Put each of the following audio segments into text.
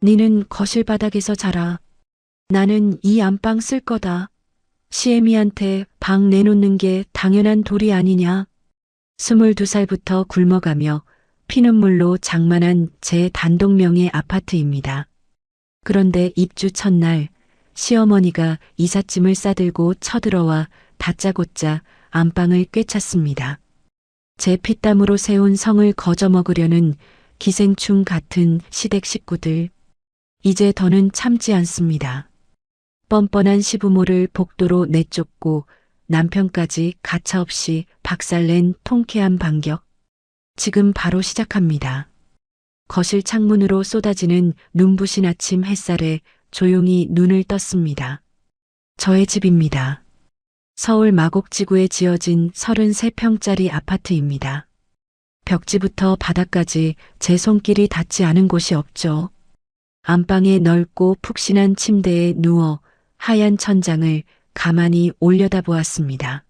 니는 거실 바닥에서 자라. 나는 이 안방 쓸 거다. 시애미한테 방 내놓는 게 당연한 도리 아니냐. 22살부터 굶어가며 피눈물로 장만한 제 단독명의 아파트입니다. 그런데 입주 첫날 시어머니가 이삿짐을 싸들고 쳐들어와 다짜고짜 안방을 꿰찼습니다. 제 피땀으로 세운 성을 거저먹으려는 기생충 같은 시댁 식구들. 이제 더는 참지 않습니다. 뻔뻔한 시부모를 복도로 내쫓고 남편까지 가차없이 박살낸 통쾌한 반격. 지금 바로 시작합니다. 거실 창문으로 쏟아지는 눈부신 아침 햇살에 조용히 눈을 떴습니다. 저의 집입니다. 서울 마곡지구에 지어진 33평짜리 아파트입니다. 벽지부터 바닥까지 제 손길이 닿지 않은 곳이 없죠. 안방에 넓고 푹신한 침대에 누워 하얀 천장을 가만히 올려다보았습니다.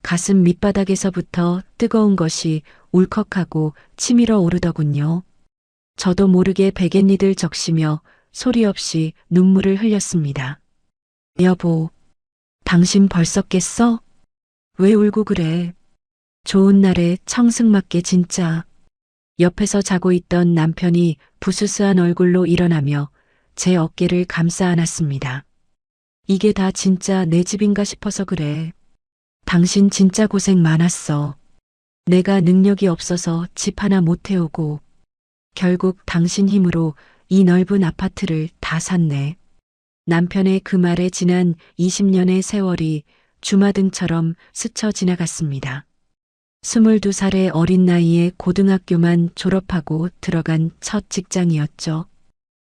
가슴 밑바닥에서부터 뜨거운 것이 울컥하고 치밀어 오르더군요. 저도 모르게 베갯니들 적시며 소리 없이 눈물을 흘렸습니다. 여보, 당신 벌써 깼어? 왜 울고 그래? 좋은 날에 청승맞게 진짜. 옆에서 자고 있던 남편이 부스스한 얼굴로 일어나며 제 어깨를 감싸 안았습니다. 이게 다 진짜 내 집인가 싶어서 그래. 당신 진짜 고생 많았어. 내가 능력이 없어서 집 하나 못 태우고 결국 당신 힘으로 이 넓은 아파트를 다 샀네. 남편의 그 말에 지난 20년의 세월이 주마등처럼 스쳐 지나갔습니다. 22살의 어린 나이에 고등학교만 졸업하고 들어간 첫 직장이었죠.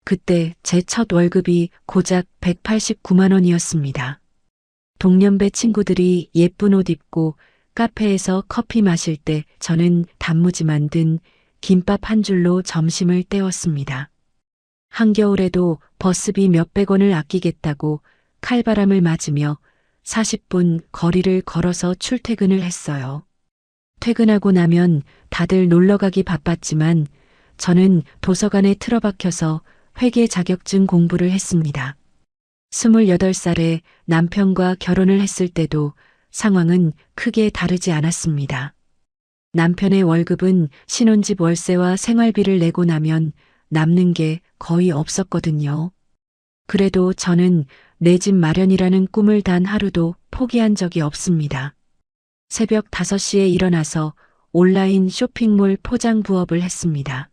그때 제 첫 월급이 고작 189만 원이었습니다. 동년배 친구들이 예쁜 옷 입고 카페에서 커피 마실 때 저는 단무지 만든 김밥 한 줄로 점심을 때웠습니다. 한겨울에도 버스비 몇백 원을 아끼겠다고 칼바람을 맞으며 40분 거리를 걸어서 출퇴근을 했어요. 퇴근하고 나면 다들 놀러가기 바빴지만 저는 도서관에 틀어박혀서 회계 자격증 공부를 했습니다. 28살에 남편과 결혼을 했을 때도 상황은 크게 다르지 않았습니다. 남편의 월급은 신혼집 월세와 생활비를 내고 나면 남는 게 거의 없었거든요. 그래도 저는 내 집 마련이라는 꿈을 단 하루도 포기한 적이 없습니다. 새벽 5시에 일어나서 온라인 쇼핑몰 포장 부업을 했습니다.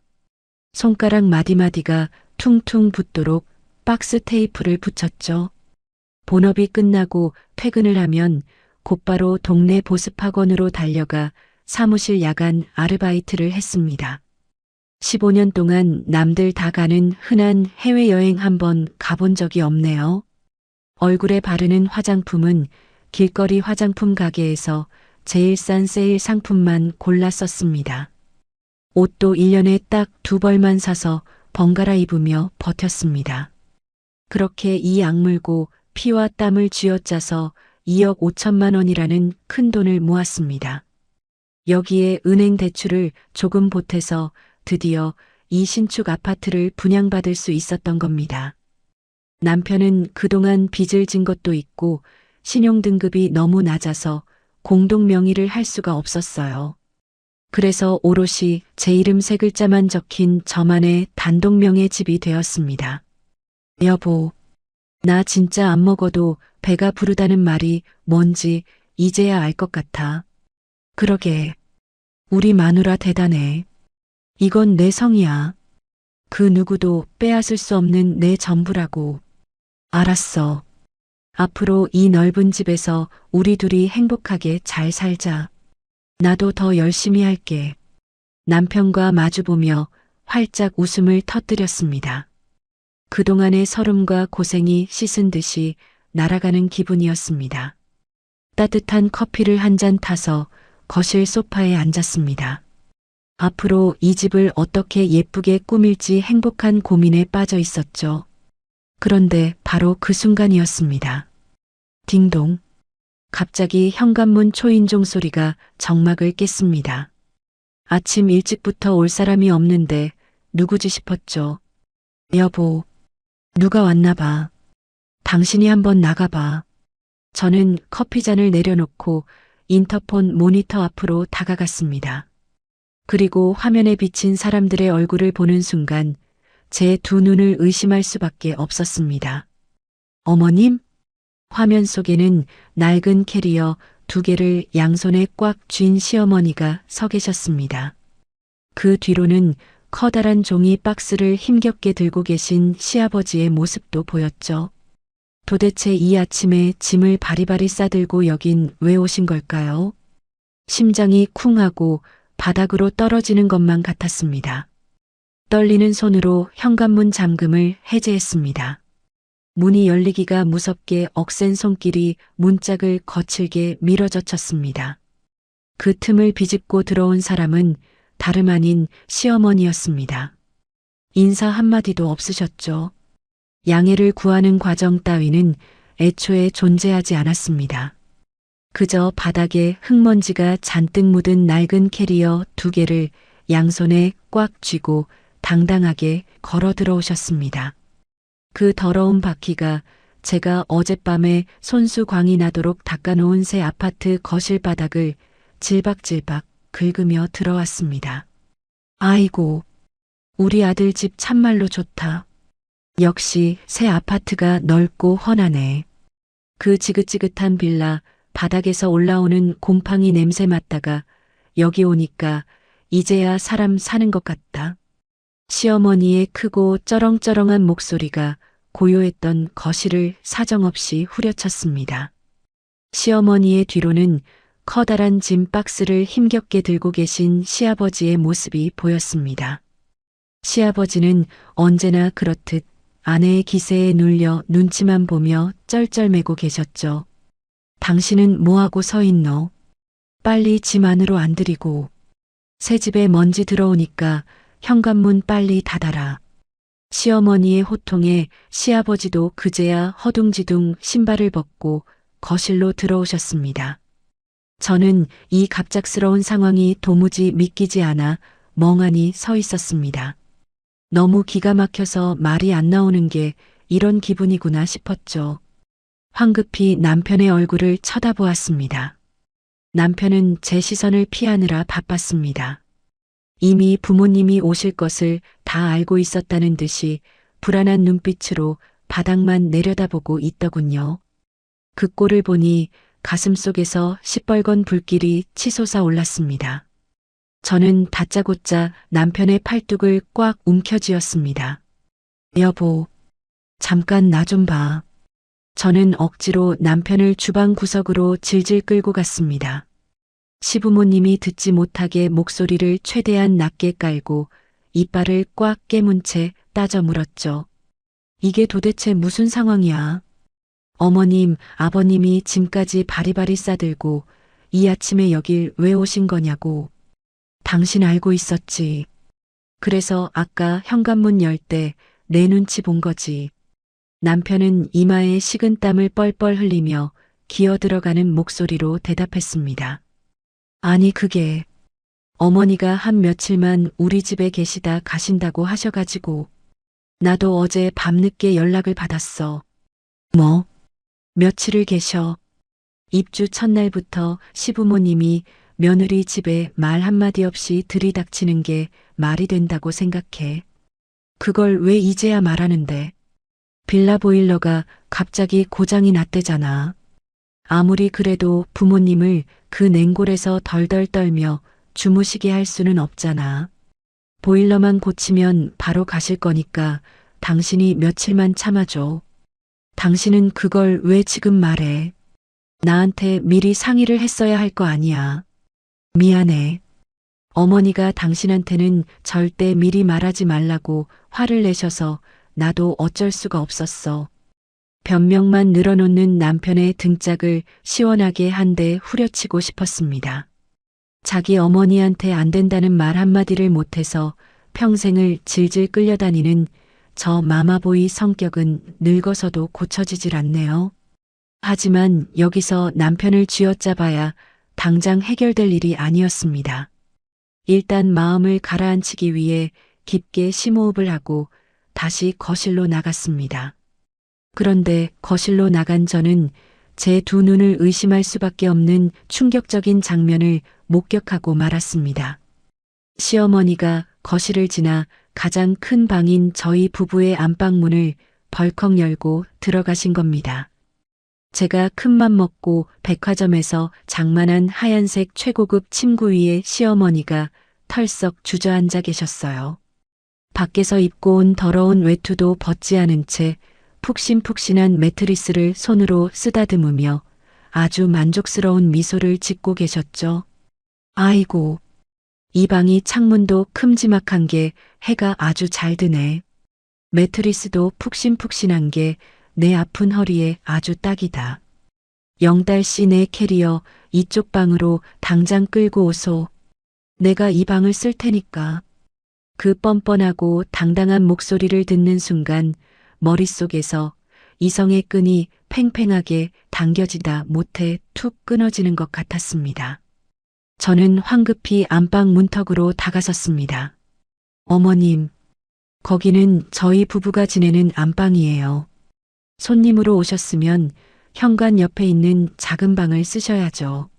손가락 마디마디가 퉁퉁 붓도록 박스 테이프를 붙였죠. 본업이 끝나고 퇴근을 하면 곧바로 동네 보습학원으로 달려가 사무실 야간 아르바이트를 했습니다. 15년 동안 남들 다 가는 흔한 해외여행 한번 가본 적이 없네요. 얼굴에 바르는 화장품은 길거리 화장품 가게에서 제일 싼 세일 상품만 골라 썼습니다. 옷도 1년에 딱 2벌만 사서 번갈아 입으며 버텼습니다. 그렇게 이 악물고 피와 땀을 쥐어짜서 2억 5천만 원이라는 큰 돈을 모았습니다. 여기에 은행 대출을 조금 보태서 드디어 이 신축 아파트를 분양받을 수 있었던 겁니다. 남편은 그동안 빚을 진 것도 있고 신용등급이 너무 낮아서 공동 명의를 할 수가 없었어요. 그래서 오롯이 제 이름 3글자만 적힌 저만의 단독명의 집이 되었습니다. 여보, 나 진짜 안 먹어도 배가 부르다는 말이 뭔지 이제야 알 것 같아. 그러게, 우리 마누라 대단해. 이건 내 성이야. 그 누구도 빼앗을 수 없는 내 전부라고. 알았어. 앞으로 이 넓은 집에서 우리 둘이 행복하게 잘 살자. 나도 더 열심히 할게. 남편과 마주보며 활짝 웃음을 터뜨렸습니다. 그동안의 서름과 고생이 씻은 듯이 날아가는 기분이었습니다. 따뜻한 커피를 한 잔 타서 거실 소파에 앉았습니다. 앞으로 이 집을 어떻게 예쁘게 꾸밀지 행복한 고민에 빠져 있었죠. 그런데 바로 그 순간이었습니다. 딩동. 갑자기 현관문 초인종 소리가 정막을 깼습니다. 아침 일찍부터 올 사람이 없는데 누구지 싶었죠. 여보, 누가 왔나 봐. 당신이 한번 나가봐. 저는 커피잔을 내려놓고 인터폰 모니터 앞으로 다가갔습니다. 그리고 화면에 비친 사람들의 얼굴을 보는 순간 제 두 눈을 의심할 수밖에 없었습니다. 어머님? 화면 속에는 낡은 캐리어 두 개를 양손에 꽉 쥔 시어머니가 서 계셨습니다. 그 뒤로는 커다란 종이 박스를 힘겹게 들고 계신 시아버지의 모습도 보였죠. 도대체 이 아침에 짐을 바리바리 싸들고 여긴 왜 오신 걸까요? 심장이 쿵하고 바닥으로 떨어지는 것만 같았습니다. 떨리는 손으로 현관문 잠금을 해제했습니다. 문이 열리기가 무섭게 억센 손길이 문짝을 거칠게 밀어젖혔습니다. 그 틈을 비집고 들어온 사람은 다름 아닌 시어머니였습니다. 인사 한마디도 없으셨죠. 양해를 구하는 과정 따위는 애초에 존재하지 않았습니다. 그저 바닥에 흙먼지가 잔뜩 묻은 낡은 캐리어 두 개를 양손에 꽉 쥐고 당당하게 걸어 들어오셨습니다. 그 더러운 바퀴가 제가 어젯밤에 손수광이 나도록 닦아놓은 새 아파트 거실 바닥을 질박질박 긁으며 들어왔습니다. 아이고, 우리 아들 집 참말로 좋다. 역시 새 아파트가 넓고 훤하네. 그 지긋지긋한 빌라 바닥에서 올라오는 곰팡이 냄새 맡다가 여기 오니까 이제야 사람 사는 것 같다. 시어머니의 크고 쩌렁쩌렁한 목소리가 고요했던 거실을 사정없이 후려쳤습니다. 시어머니의 뒤로는 커다란 짐 박스를 힘겹게 들고 계신 시아버지의 모습이 보였습니다. 시아버지는 언제나 그렇듯 아내의 기세에 눌려 눈치만 보며 쩔쩔매고 계셨죠. 당신은 뭐하고 서 있노? 빨리 짐 안으로 안 들이고. 새 집에 먼지 들어오니까 현관문 빨리 닫아라. 시어머니의 호통에 시아버지도 그제야 허둥지둥 신발을 벗고 거실로 들어오셨습니다. 저는 이 갑작스러운 상황이 도무지 믿기지 않아 멍하니 서 있었습니다. 너무 기가 막혀서 말이 안 나오는 게 이런 기분이구나 싶었죠. 황급히 남편의 얼굴을 쳐다보았습니다. 남편은 제 시선을 피하느라 바빴습니다. 이미 부모님이 오실 것을 다 알고 있었다는 듯이 불안한 눈빛으로 바닥만 내려다보고 있더군요. 그 꼴을 보니 가슴속에서 시뻘건 불길이 치솟아 올랐습니다. 저는 다짜고짜 남편의 팔뚝을 꽉 움켜쥐었습니다. 여보, 잠깐 나 좀 봐. 저는 억지로 남편을 주방 구석으로 질질 끌고 갔습니다. 시부모님이 듣지 못하게 목소리를 최대한 낮게 깔고 이빨을 꽉 깨문 채 따져 물었죠. 이게 도대체 무슨 상황이야? 어머님, 아버님이 짐까지 바리바리 싸들고 이 아침에 여길 왜 오신 거냐고. 당신 알고 있었지. 그래서 아까 현관문 열 때 내 눈치 본 거지. 남편은 이마에 식은 땀을 뻘뻘 흘리며 기어 들어가는 목소리로 대답했습니다. 아니 그게 어머니가 한 며칠만 우리 집에 계시다 가신다고 하셔가지고 나도 어제 밤늦게 연락을 받았어. 뭐? 며칠을 계셔? 입주 첫날부터 시부모님이 며느리 집에 말 한마디 없이 들이닥치는 게 말이 된다고 생각해. 그걸 왜 이제야 말하는데? 빌라 보일러가 갑자기 고장이 났대잖아. 아무리 그래도 부모님을 그 냉골에서 덜덜 떨며 주무시게 할 수는 없잖아. 보일러만 고치면 바로 가실 거니까 당신이 며칠만 참아줘. 당신은 그걸 왜 지금 말해? 나한테 미리 상의를 했어야 할 거 아니야. 미안해. 어머니가 당신한테는 절대 미리 말하지 말라고 화를 내셔서 나도 어쩔 수가 없었어. 변명만 늘어놓는 남편의 등짝을 시원하게 한 대 후려치고 싶었습니다. 자기 어머니한테 안 된다는 말 한마디를 못해서 평생을 질질 끌려다니는 저 마마보이 성격은 늙어서도 고쳐지질 않네요. 하지만 여기서 남편을 쥐어짜봐야 당장 해결될 일이 아니었습니다. 일단 마음을 가라앉히기 위해 깊게 심호흡을 하고 다시 거실로 나갔습니다. 그런데 거실로 나간 저는 제 두 눈을 의심할 수밖에 없는 충격적인 장면을 목격하고 말았습니다. 시어머니가 거실을 지나 가장 큰 방인 저희 부부의 안방문을 벌컥 열고 들어가신 겁니다. 제가 큰맘 먹고 백화점에서 장만한 하얀색 최고급 침구 위에 시어머니가 털썩 주저앉아 계셨어요. 밖에서 입고 온 더러운 외투도 벗지 않은 채 푹신푹신한 매트리스를 손으로 쓰다듬으며 아주 만족스러운 미소를 짓고 계셨죠. 아이고, 이 방이 창문도 큼지막한 게 해가 아주 잘 드네. 매트리스도 푹신푹신한 게 내 아픈 허리에 아주 딱이다. 영달 씨 내 캐리어 이쪽 방으로 당장 끌고 오소. 내가 이 방을 쓸 테니까. 그 뻔뻔하고 당당한 목소리를 듣는 순간 머릿속에서 이성의 끈이 팽팽하게 당겨지다 못해 툭 끊어지는 것 같았습니다. 저는 황급히 안방 문턱으로 다가섰습니다. 어머님, 거기는 저희 부부가 지내는 안방이에요. 손님으로 오셨으면 현관 옆에 있는 작은 방을 쓰셔야죠.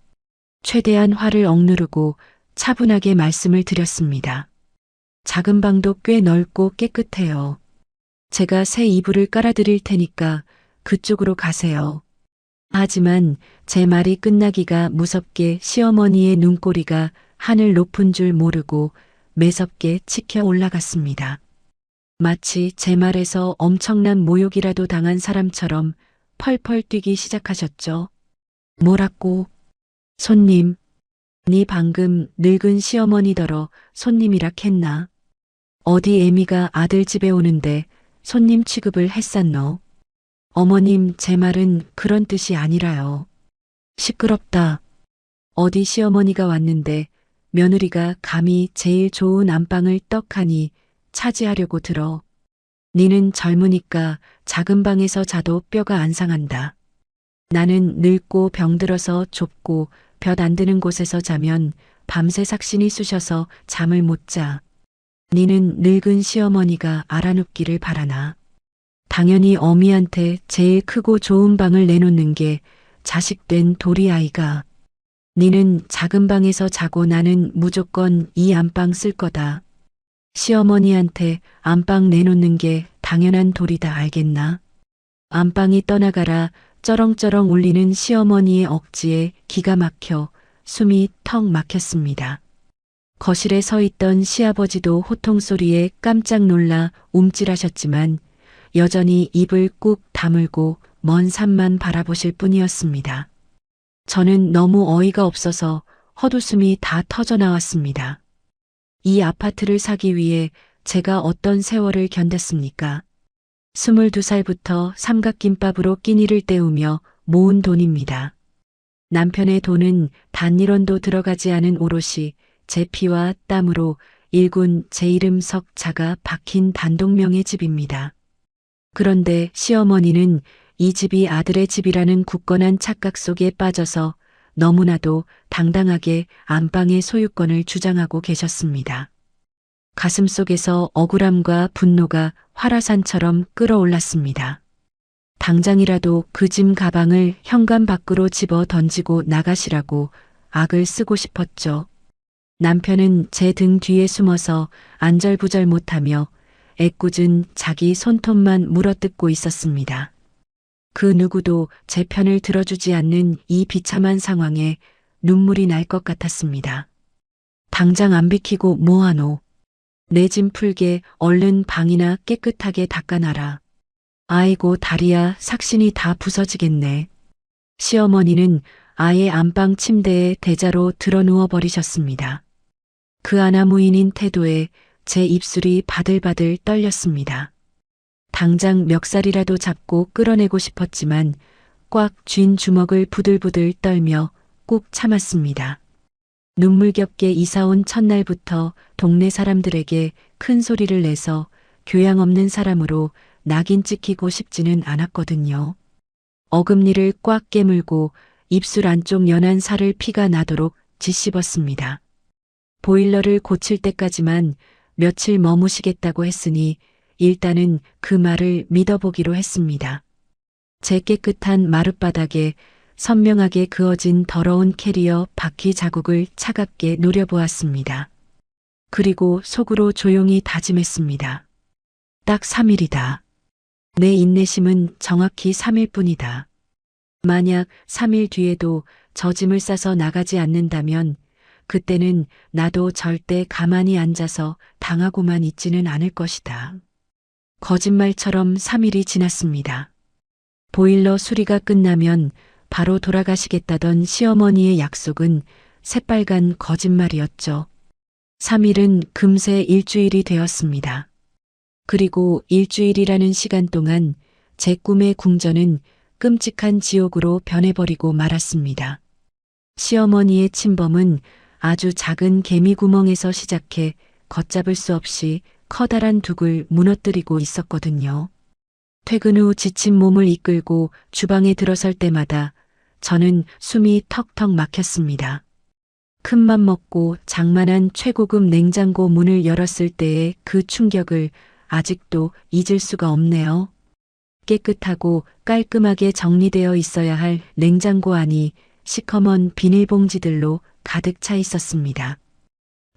최대한 화를 억누르고 차분하게 말씀을 드렸습니다. 작은 방도 꽤 넓고 깨끗해요. 제가 새 이불을 깔아드릴 테니까 그쪽으로 가세요. 하지만 제 말이 끝나기가 무섭게 시어머니의 눈꼬리가 하늘 높은 줄 모르고 매섭게 치켜 올라갔습니다. 마치 제 말에서 엄청난 모욕이라도 당한 사람처럼 펄펄 뛰기 시작하셨죠. 뭐라고? 손님, 네 방금 늙은 시어머니더러 손님이라 했나? 어디 애미가 아들 집에 오는데 손님 취급을 했었노? 어머님, 제 말은 그런 뜻이 아니라요. 시끄럽다. 어디 시어머니가 왔는데 며느리가 감히 제일 좋은 안방을 떡하니 차지하려고 들어. 니는 젊으니까 작은 방에서 자도 뼈가 안 상한다. 나는 늙고 병들어서 좁고 볕 안 드는 곳에서 자면 밤새 삭신이 쑤셔서 잠을 못 자. 니는 늙은 시어머니가 알아눕기를 바라나. 당연히 어미한테 제일 크고 좋은 방을 내놓는 게 자식된 도리 아이가. 니는 작은 방에서 자고 나는 무조건 이 안방 쓸 거다. 시어머니한테 안방 내놓는 게 당연한 도리다 알겠나? 안방이 떠나가라 쩌렁쩌렁 울리는 시어머니의 억지에 기가 막혀 숨이 턱 막혔습니다. 거실에 서 있던 시아버지도 호통 소리에 깜짝 놀라 움찔하셨지만 여전히 입을 꾹 다물고 먼 산만 바라보실 뿐이었습니다. 저는 너무 어이가 없어서 헛웃음이 다 터져 나왔습니다. 이 아파트를 사기 위해 제가 어떤 세월을 견뎠습니까? 22살부터 삼각김밥으로 끼니를 때우며 모은 돈입니다. 남편의 돈은 단 1원도 들어가지 않은 오롯이 제 피와 땀으로 일군 제 이름 석자가 박힌 단독명의 집입니다. 그런데 시어머니는 이 집이 아들의 집이라는 굳건한 착각 속에 빠져서 너무나도 당당하게 안방의 소유권을 주장하고 계셨습니다. 가슴속에서 억울함과 분노가 활화산처럼 끓어올랐습니다. 당장이라도 그 짐 가방을 현관 밖으로 집어 던지고 나가시라고 악을 쓰고 싶었죠. 남편은 제 등 뒤에 숨어서 안절부절 못하며 애꿎은 자기 손톱만 물어뜯고 있었습니다. 그 누구도 제 편을 들어주지 않는 이 비참한 상황에 눈물이 날 것 같았습니다. 당장 안 비키고 뭐하노? 내 짐 풀게 얼른 방이나 깨끗하게 닦아놔라. 아이고 다리야 삭신이 다 부서지겠네. 시어머니는 아예 안방 침대에 대자로 드러누워 버리셨습니다. 그 아나무인인 태도에 제 입술이 바들바들 떨렸습니다. 당장 멱살이라도 잡고 끌어내고 싶었지만 꽉 쥔 주먹을 부들부들 떨며 꾹 참았습니다. 눈물겹게 이사온 첫날부터 동네 사람들에게 큰 소리를 내서 교양 없는 사람으로 낙인 찍히고 싶지는 않았거든요. 어금니를 꽉 깨물고 입술 안쪽 연한 살을 피가 나도록 짓씹었습니다. 보일러를 고칠 때까지만 며칠 머무시겠다고 했으니 일단은 그 말을 믿어보기로 했습니다. 제 깨끗한 마룻바닥에 선명하게 그어진 더러운 캐리어 바퀴 자국을 차갑게 노려보았습니다. 그리고 속으로 조용히 다짐했습니다. 딱 3일이다. 내 인내심은 정확히 3일 뿐이다. 만약 3일 뒤에도 저 짐을 싸서 나가지 않는다면 그때는 나도 절대 가만히 앉아서 당하고만 있지는 않을 것이다. 거짓말처럼 3일이 지났습니다. 보일러 수리가 끝나면 바로 돌아가시겠다던 시어머니의 약속은 새빨간 거짓말이었죠. 3일은 금세 일주일이 되었습니다. 그리고 일주일이라는 시간 동안 제 꿈의 궁전은 끔찍한 지옥으로 변해버리고 말았습니다. 시어머니의 침범은 아주 작은 개미 구멍에서 시작해 걷잡을 수 없이 커다란 둑을 무너뜨리고 있었거든요. 퇴근 후 지친 몸을 이끌고 주방에 들어설 때마다 저는 숨이 턱턱 막혔습니다. 큰맘 먹고 장만한 최고급 냉장고 문을 열었을 때의 그 충격을 아직도 잊을 수가 없네요. 깨끗하고 깔끔하게 정리되어 있어야 할 냉장고 안이 시커먼 비닐봉지들로 가득 차 있었습니다.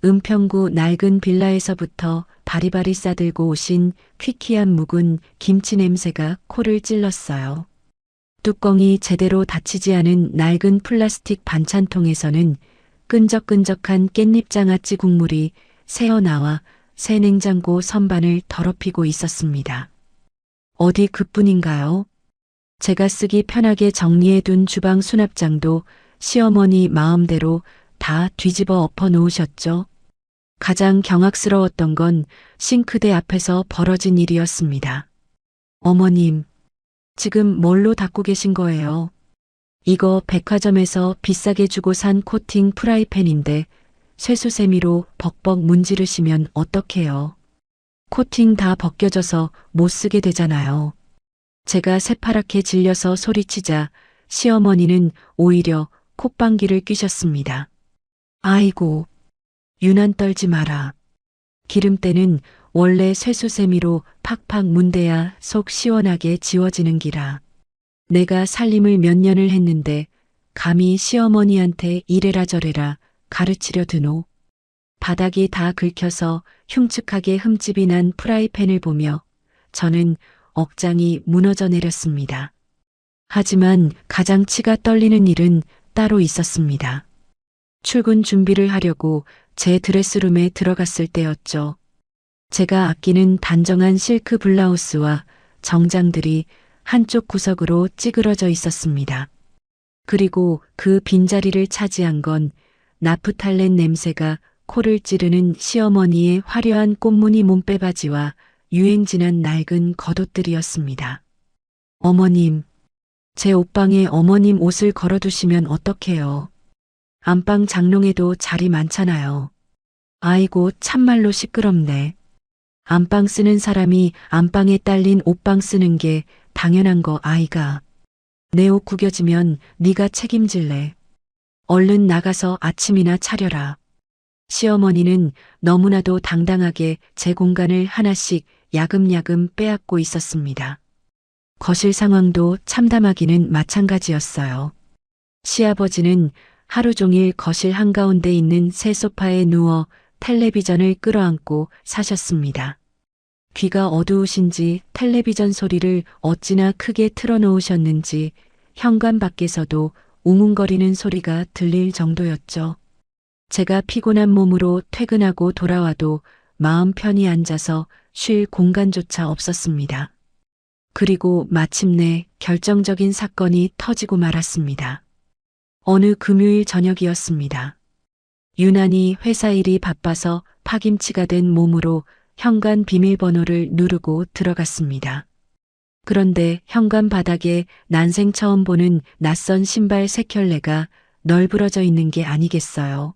은평구 낡은 빌라에서부터 바리바리 싸들고 오신 퀴퀴한 묵은 김치 냄새가 코를 찔렀어요. 뚜껑이 제대로 닫히지 않은 낡은 플라스틱 반찬통에서는 끈적끈적한 깻잎장아찌 국물이 새어나와 새 냉장고 선반을 더럽히고 있었습니다. 어디 그뿐인가요? 제가 쓰기 편하게 정리해둔 주방 수납장도 시어머니 마음대로 다 뒤집어 엎어 놓으셨죠. 가장 경악스러웠던 건 싱크대 앞에서 벌어진 일이었습니다. 어머님, 지금 뭘로 닦고 계신 거예요? 이거 백화점에서 비싸게 주고 산 코팅 프라이팬인데 쇠수세미로 벅벅 문지르시면 어떡해요? 코팅 다 벗겨져서 못 쓰게 되잖아요. 제가 새파랗게 질려서 소리치자 시어머니는 오히려 콧방귀를 뀌셨습니다. 아이고, 유난 떨지 마라. 기름때는 원래 쇠수세미로 팍팍 문대야 속 시원하게 지워지는 기라. 내가 살림을 몇 년을 했는데 감히 시어머니한테 이래라 저래라 가르치려 드노. 바닥이 다 긁혀서 흉측하게 흠집이 난 프라이팬을 보며 저는 억장이 무너져 내렸습니다. 하지만 가장 치가 떨리는 일은 따로 있었습니다. 출근 준비를 하려고 제 드레스룸에 들어갔을 때였죠. 제가 아끼는 단정한 실크 블라우스와 정장들이 한쪽 구석으로 찌그러져 있었습니다. 그리고 그 빈자리를 차지한 건 나프탈렌 냄새가 코를 찌르는 시어머니의 화려한 꽃무늬 몸빼바지와 유행지난 낡은 겉옷들이었습니다. 어머님, 제 옷방에 어머님 옷을 걸어두시면 어떡해요? 안방 장롱에도 자리 많잖아요. 아이고 참말로 시끄럽네. 안방 쓰는 사람이 안방에 딸린 옷방 쓰는 게 당연한 거 아이가. 내 옷 구겨지면 네가 책임질래. 얼른 나가서 아침이나 차려라. 시어머니는 너무나도 당당하게 제 공간을 하나씩 야금야금 빼앗고 있었습니다. 거실 상황도 참담하기는 마찬가지였어요. 시아버지는 하루 종일 거실 한가운데 있는 새 소파에 누워 텔레비전을 끌어안고 사셨습니다. 귀가 어두우신지 텔레비전 소리를 어찌나 크게 틀어놓으셨는지 현관 밖에서도 웅웅거리는 소리가 들릴 정도였죠. 제가 피곤한 몸으로 퇴근하고 돌아와도 마음 편히 앉아서 쉴 공간조차 없었습니다. 그리고 마침내 결정적인 사건이 터지고 말았습니다. 어느 금요일 저녁이었습니다. 유난히 회사 일이 바빠서 파김치가 된 몸으로 현관 비밀번호를 누르고 들어갔습니다. 그런데 현관 바닥에 난생 처음 보는 낯선 신발 세 켤레가 널브러져 있는 게 아니겠어요.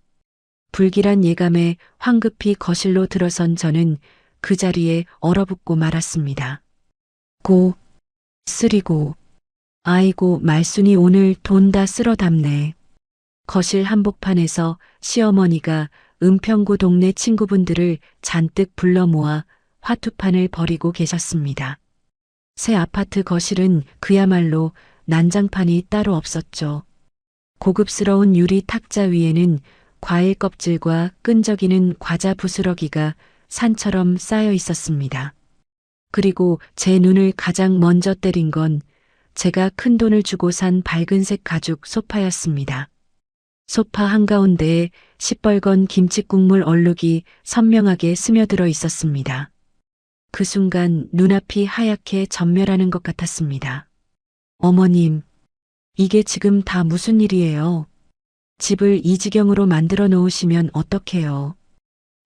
불길한 예감에 황급히 거실로 들어선 저는 그 자리에 얼어붙고 말았습니다. 고, 쓰리고, 아이고 말순이 오늘 돈 다 쓸어 담네. 거실 한복판에서 시어머니가 은평구 동네 친구분들을 잔뜩 불러 모아 화투판을 벌이고 계셨습니다. 새 아파트 거실은 그야말로 난장판이 따로 없었죠. 고급스러운 유리 탁자 위에는 과일 껍질과 끈적이는 과자 부스러기가 산처럼 쌓여 있었습니다. 그리고 제 눈을 가장 먼저 때린 건 제가 큰돈을 주고 산 밝은색 가죽 소파였습니다. 소파 한가운데에 시뻘건 김치국물 얼룩이 선명하게 스며들어 있었습니다. 그 순간 눈앞이 하얗게 전멸하는 것 같았습니다. 어머님, 이게 지금 다 무슨 일이에요? 집을 이 지경으로 만들어 놓으시면 어떡해요?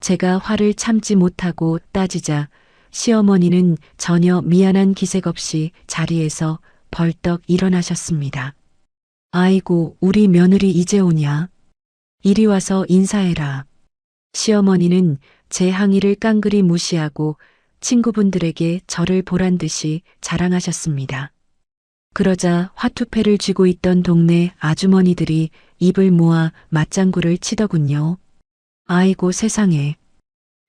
제가 화를 참지 못하고 따지자 시어머니는 전혀 미안한 기색 없이 자리에서 벌떡 일어나셨습니다. 아이고, 우리 며느리 이제 오냐? 이리 와서 인사해라. 시어머니는 제 항의를 깡그리 무시하고 친구분들에게 저를 보란 듯이 자랑하셨습니다. 그러자 화투패를 쥐고 있던 동네 아주머니들이 입을 모아 맞장구를 치더군요. 아이고 세상에.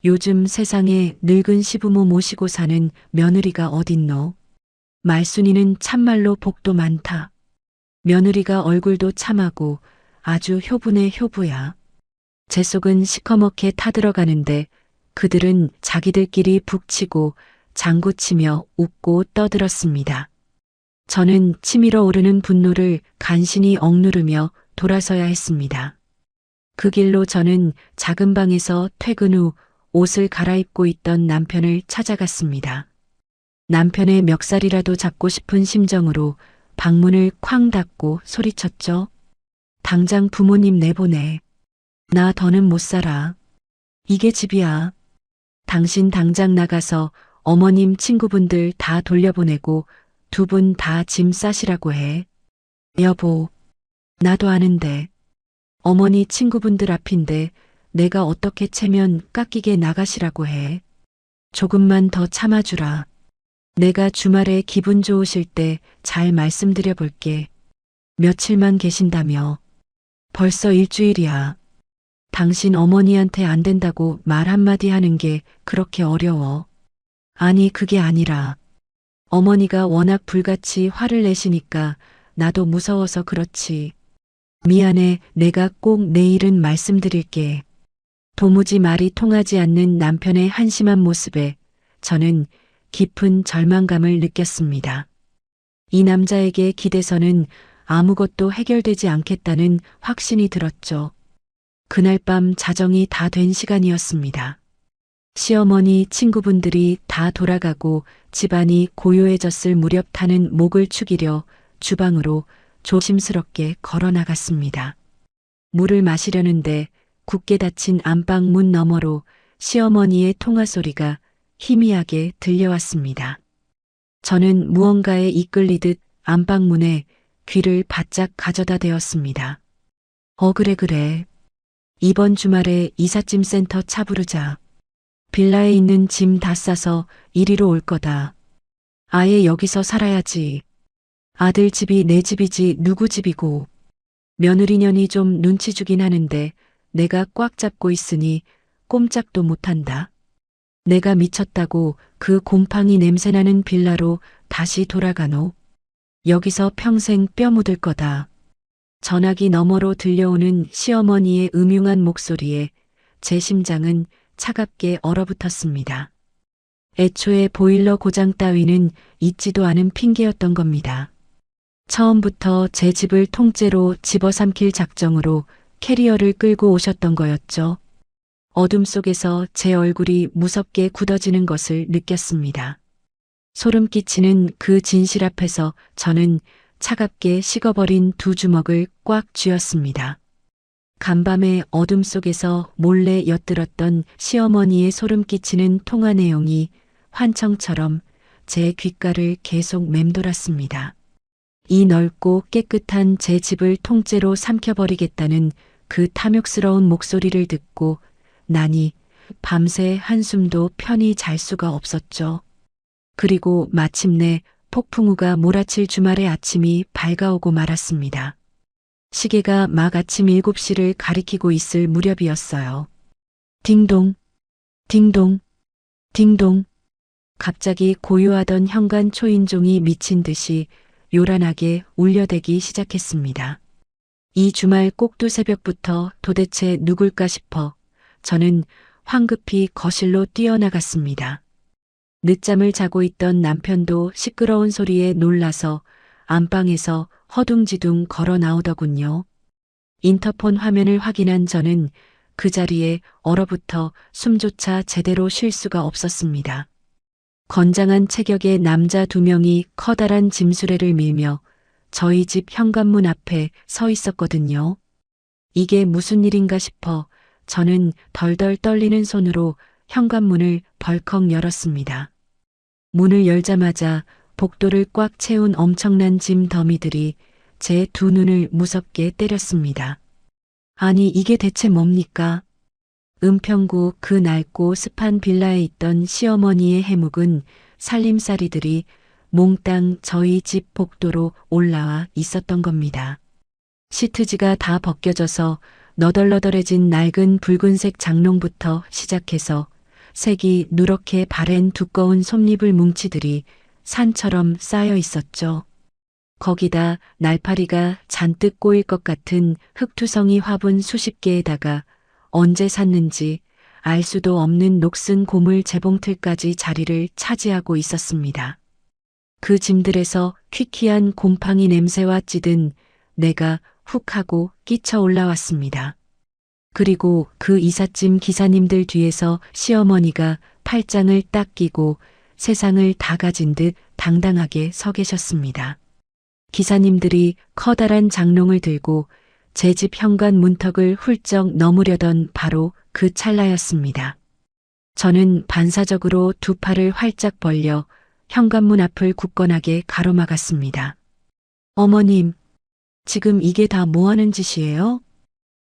요즘 세상에 늙은 시부모 모시고 사는 며느리가 어딨노? 말순이는 참말로 복도 많다. 며느리가 얼굴도 참하고 아주 효부네 효부야. 제 속은 시커멓게 타들어가는데 그들은 자기들끼리 북치고 장구치며 웃고 떠들었습니다. 저는 치밀어 오르는 분노를 간신히 억누르며 돌아서야 했습니다. 그 길로 저는 작은 방에서 퇴근 후 옷을 갈아입고 있던 남편을 찾아갔습니다. 남편의 멱살이라도 잡고 싶은 심정으로 방문을 쾅 닫고 소리쳤죠. 당장 부모님 내보내. 나 더는 못 살아. 이게 집이야. 당신 당장 나가서 어머님 친구분들 다 돌려보내고 두 분 다 짐 싸시라고 해. 여보, 나도 아는데. 어머니 친구분들 앞인데 내가 어떻게 채면 깎이게 나가시라고 해. 조금만 더 참아주라. 내가 주말에 기분 좋으실 때 잘 말씀드려 볼게. 며칠만 계신다며. 벌써 일주일이야. 당신 어머니한테 안 된다고 말 한마디 하는 게 그렇게 어려워. 아니 그게 아니라 어머니가 워낙 불같이 화를 내시니까 나도 무서워서 그렇지. 미안해, 내가 꼭 내일은 말씀드릴게. 도무지 말이 통하지 않는 남편의 한심한 모습에 저는 깊은 절망감을 느꼈습니다. 이 남자에게 기대서는 아무것도 해결되지 않겠다는 확신이 들었죠. 그날 밤 자정이 다 된 시간이었습니다. 시어머니 친구분들이 다 돌아가고 집안이 고요해졌을 무렵 타는 목을 축이려 주방으로 조심스럽게 걸어 나갔습니다. 물을 마시려는데 굳게 닫힌 안방 문 너머로 시어머니의 통화 소리가 희미하게 들려왔습니다. 저는 무언가에 이끌리듯 안방문에 귀를 바짝 가져다 대었습니다. 그래. 이번 주말에 이삿짐 센터 차 부르자. 빌라에 있는 짐 다 싸서 이리로 올 거다. 아예 여기서 살아야지. 아들 집이 내 집이지 누구 집이고. 며느리년이 좀 눈치 주긴 하는데 내가 꽉 잡고 있으니 꼼짝도 못한다. 내가 미쳤다고 그 곰팡이 냄새나는 빌라로 다시 돌아가노. 여기서 평생 뼈 묻을 거다. 전화기 너머로 들려오는 시어머니의 음흉한 목소리에 제 심장은 차갑게 얼어붙었습니다. 애초에 보일러 고장 따위는 있지도 않은 핑계였던 겁니다. 처음부터 제 집을 통째로 집어삼킬 작정으로 캐리어를 끌고 오셨던 거였죠. 어둠 속에서 제 얼굴이 무섭게 굳어지는 것을 느꼈습니다. 소름 끼치는 그 진실 앞에서 저는 차갑게 식어버린 두 주먹을 꽉 쥐었습니다. 간밤의 어둠 속에서 몰래 엿들었던 시어머니의 소름 끼치는 통화 내용이 환청처럼 제 귓가를 계속 맴돌았습니다. 이 넓고 깨끗한 제 집을 통째로 삼켜버리겠다는 그 탐욕스러운 목소리를 듣고 나니 밤새 한숨도 편히 잘 수가 없었죠. 그리고 마침내 폭풍우가 몰아칠 주말의 아침이 밝아오고 말았습니다. 시계가 막 아침 7시를 가리키고 있을 무렵이었어요. 딩동, 딩동, 딩동. 갑자기 고요하던 현관 초인종이 미친 듯이 요란하게 울려대기 시작했습니다. 이 주말 꼭두 새벽부터 도대체 누굴까 싶어 저는 황급히 거실로 뛰어나갔습니다. 늦잠을 자고 있던 남편도 시끄러운 소리에 놀라서 안방에서 허둥지둥 걸어 나오더군요. 인터폰 화면을 확인한 저는 그 자리에 얼어붙어 숨조차 제대로 쉴 수가 없었습니다. 건장한 체격의 남자 2명이 커다란 짐수레를 밀며 저희 집 현관문 앞에 서 있었거든요. 이게 무슨 일인가 싶어 저는 덜덜 떨리는 손으로 현관문을 벌컥 열었습니다. 문을 열자마자 복도를 꽉 채운 엄청난 짐 더미들이 제 2눈을 무섭게 때렸습니다. 아니 이게 대체 뭡니까? 은평구 그 낡고 습한 빌라에 있던 시어머니의 해묵은 살림살이들이 몽땅 저희 집 복도로 올라와 있었던 겁니다. 시트지가 다 벗겨져서 너덜너덜해진 낡은 붉은색 장롱부터 시작해서 색이 누렇게 바랜 두꺼운 솜니불 뭉치들이 산처럼 쌓여 있었죠. 거기다 날파리가 잔뜩 꼬일 것 같은 흙투성이 화분 수십 개에다가 언제 샀는지 알 수도 없는 녹슨 고물 재봉틀까지 자리를 차지하고 있었습니다. 그 짐들에서 퀴퀴한 곰팡이 냄새와 찌든 내가 훅 하고 끼쳐 올라왔습니다. 그리고 그 이삿짐 기사님들 뒤에서 시어머니가 팔짱을 딱 끼고 세상을 다 가진 듯 당당하게 서 계셨습니다. 기사님들이 커다란 장롱을 들고 제 집 현관 문턱을 훌쩍 넘으려던 바로 그 찰나였습니다. 저는 반사적으로 2팔을 활짝 벌려 현관문 앞을 굳건하게 가로막았습니다. 어머님, 지금 이게 다 뭐 하는 짓이에요?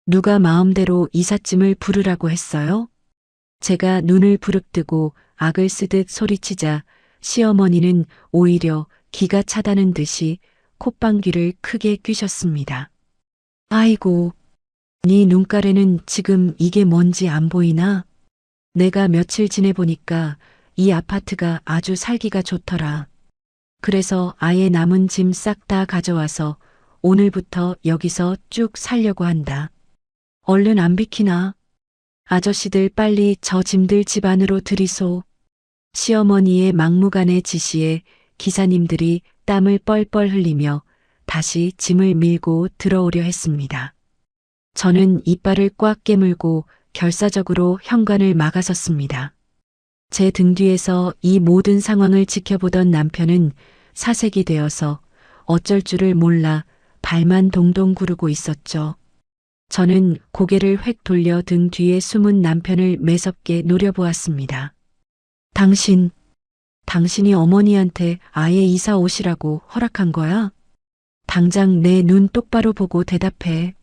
누가 마음대로 이삿짐을 부르라고 했어요? 제가 눈을 부릅뜨고 악을 쓰듯 소리치자 시어머니는 오히려 기가 차다는 듯이 콧방귀를 크게 뀌셨습니다. 아이고, 네 눈가래는 지금 이게 뭔지 안 보이나? 내가 며칠 지내보니까 이 아파트가 아주 살기가 좋더라. 그래서 아예 남은 짐 싹 다 가져와서 오늘부터 여기서 쭉 살려고 한다. 얼른 안 비키나? 아저씨들 빨리 저 짐들 집 안으로 들이소. 시어머니의 막무가내 지시에 기사님들이 땀을 뻘뻘 흘리며 다시 짐을 밀고 들어오려 했습니다. 저는 이빨을 꽉 깨물고 결사적으로 현관을 막아섰습니다. 제 등 뒤에서 이 모든 상황을 지켜보던 남편은 사색이 되어서 어쩔 줄을 몰라 발만 동동 구르고 있었죠. 저는 고개를 획 돌려 등 뒤에 숨은 남편을 매섭게 노려보았습니다. 당신이 어머니한테 아예 이사 오시라고 허락한 거야? 당장 내 눈 똑바로 보고 대답해.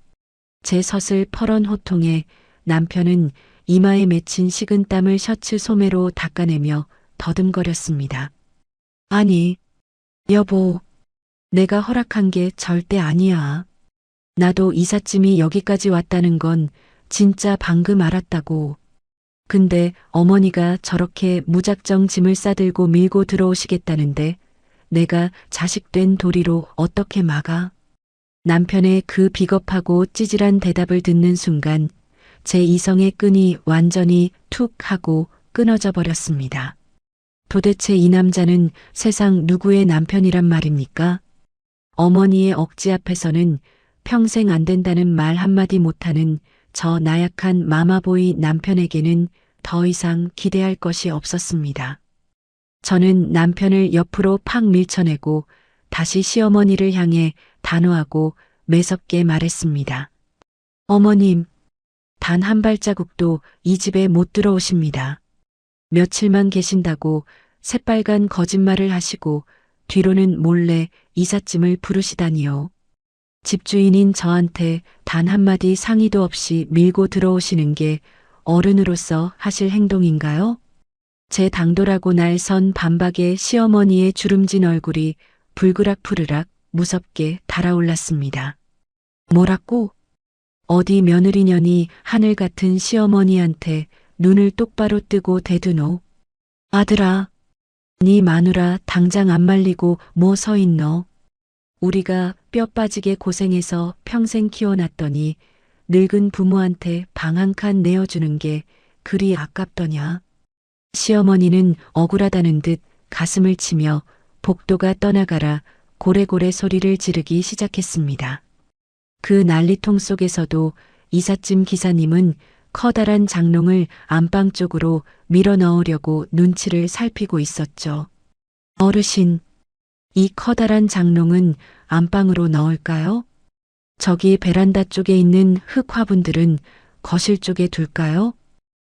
제 서슬 퍼런 호통에 남편은 이마에 맺힌 식은 땀을 셔츠 소매로 닦아내며 더듬거렸습니다. 아니, 여보, 내가 허락한 게 절대 아니야. 나도 이삿짐이 여기까지 왔다는 건 진짜 방금 알았다고. 근데 어머니가 저렇게 무작정 짐을 싸들고 밀고 들어오시겠다는데 내가 자식된 도리로 어떻게 막아? 남편의 그 비겁하고 찌질한 대답을 듣는 순간 제 이성의 끈이 완전히 툭 하고 끊어져 버렸습니다. 도대체 이 남자는 세상 누구의 남편이란 말입니까? 어머니의 억지 앞에서는 평생 안 된다는 말 한마디 못하는 저 나약한 마마보이 남편에게는 더 이상 기대할 것이 없었습니다. 저는 남편을 옆으로 팍 밀쳐내고 다시 시어머니를 향해 단호하고 매섭게 말했습니다. 어머님, 단 한 발자국도 이 집에 못 들어오십니다. 며칠만 계신다고 새빨간 거짓말을 하시고 뒤로는 몰래 이삿짐을 부르시다니요. 집주인인 저한테 단 한마디 상의도 없이 밀고 들어오시는 게 어른으로서 하실 행동인가요? 제 당돌하고 날 선 반박에 시어머니의 주름진 얼굴이 불그락푸르락 무섭게 달아올랐습니다. 뭐라고? 어디 며느리년이 하늘 같은 시어머니한테 눈을 똑바로 뜨고 대드노. 아들아, 네 마누라 당장 안 말리고 뭐 서 있노? 우리가 뼈 빠지게 고생해서 평생 키워놨더니 늙은 부모한테 방 한 칸 내어주는 게 그리 아깝더냐. 시어머니는 억울하다는 듯 가슴을 치며 복도가 떠나가라 고래고래 소리를 지르기 시작했습니다. 그 난리통 속에서도 이삿짐 기사님은 커다란 장롱을 안방 쪽으로 밀어 넣으려고 눈치를 살피고 있었죠. 어르신, 이 커다란 장롱은 안방으로 넣을까요? 저기 베란다 쪽에 있는 흙 화분들은 거실 쪽에 둘까요?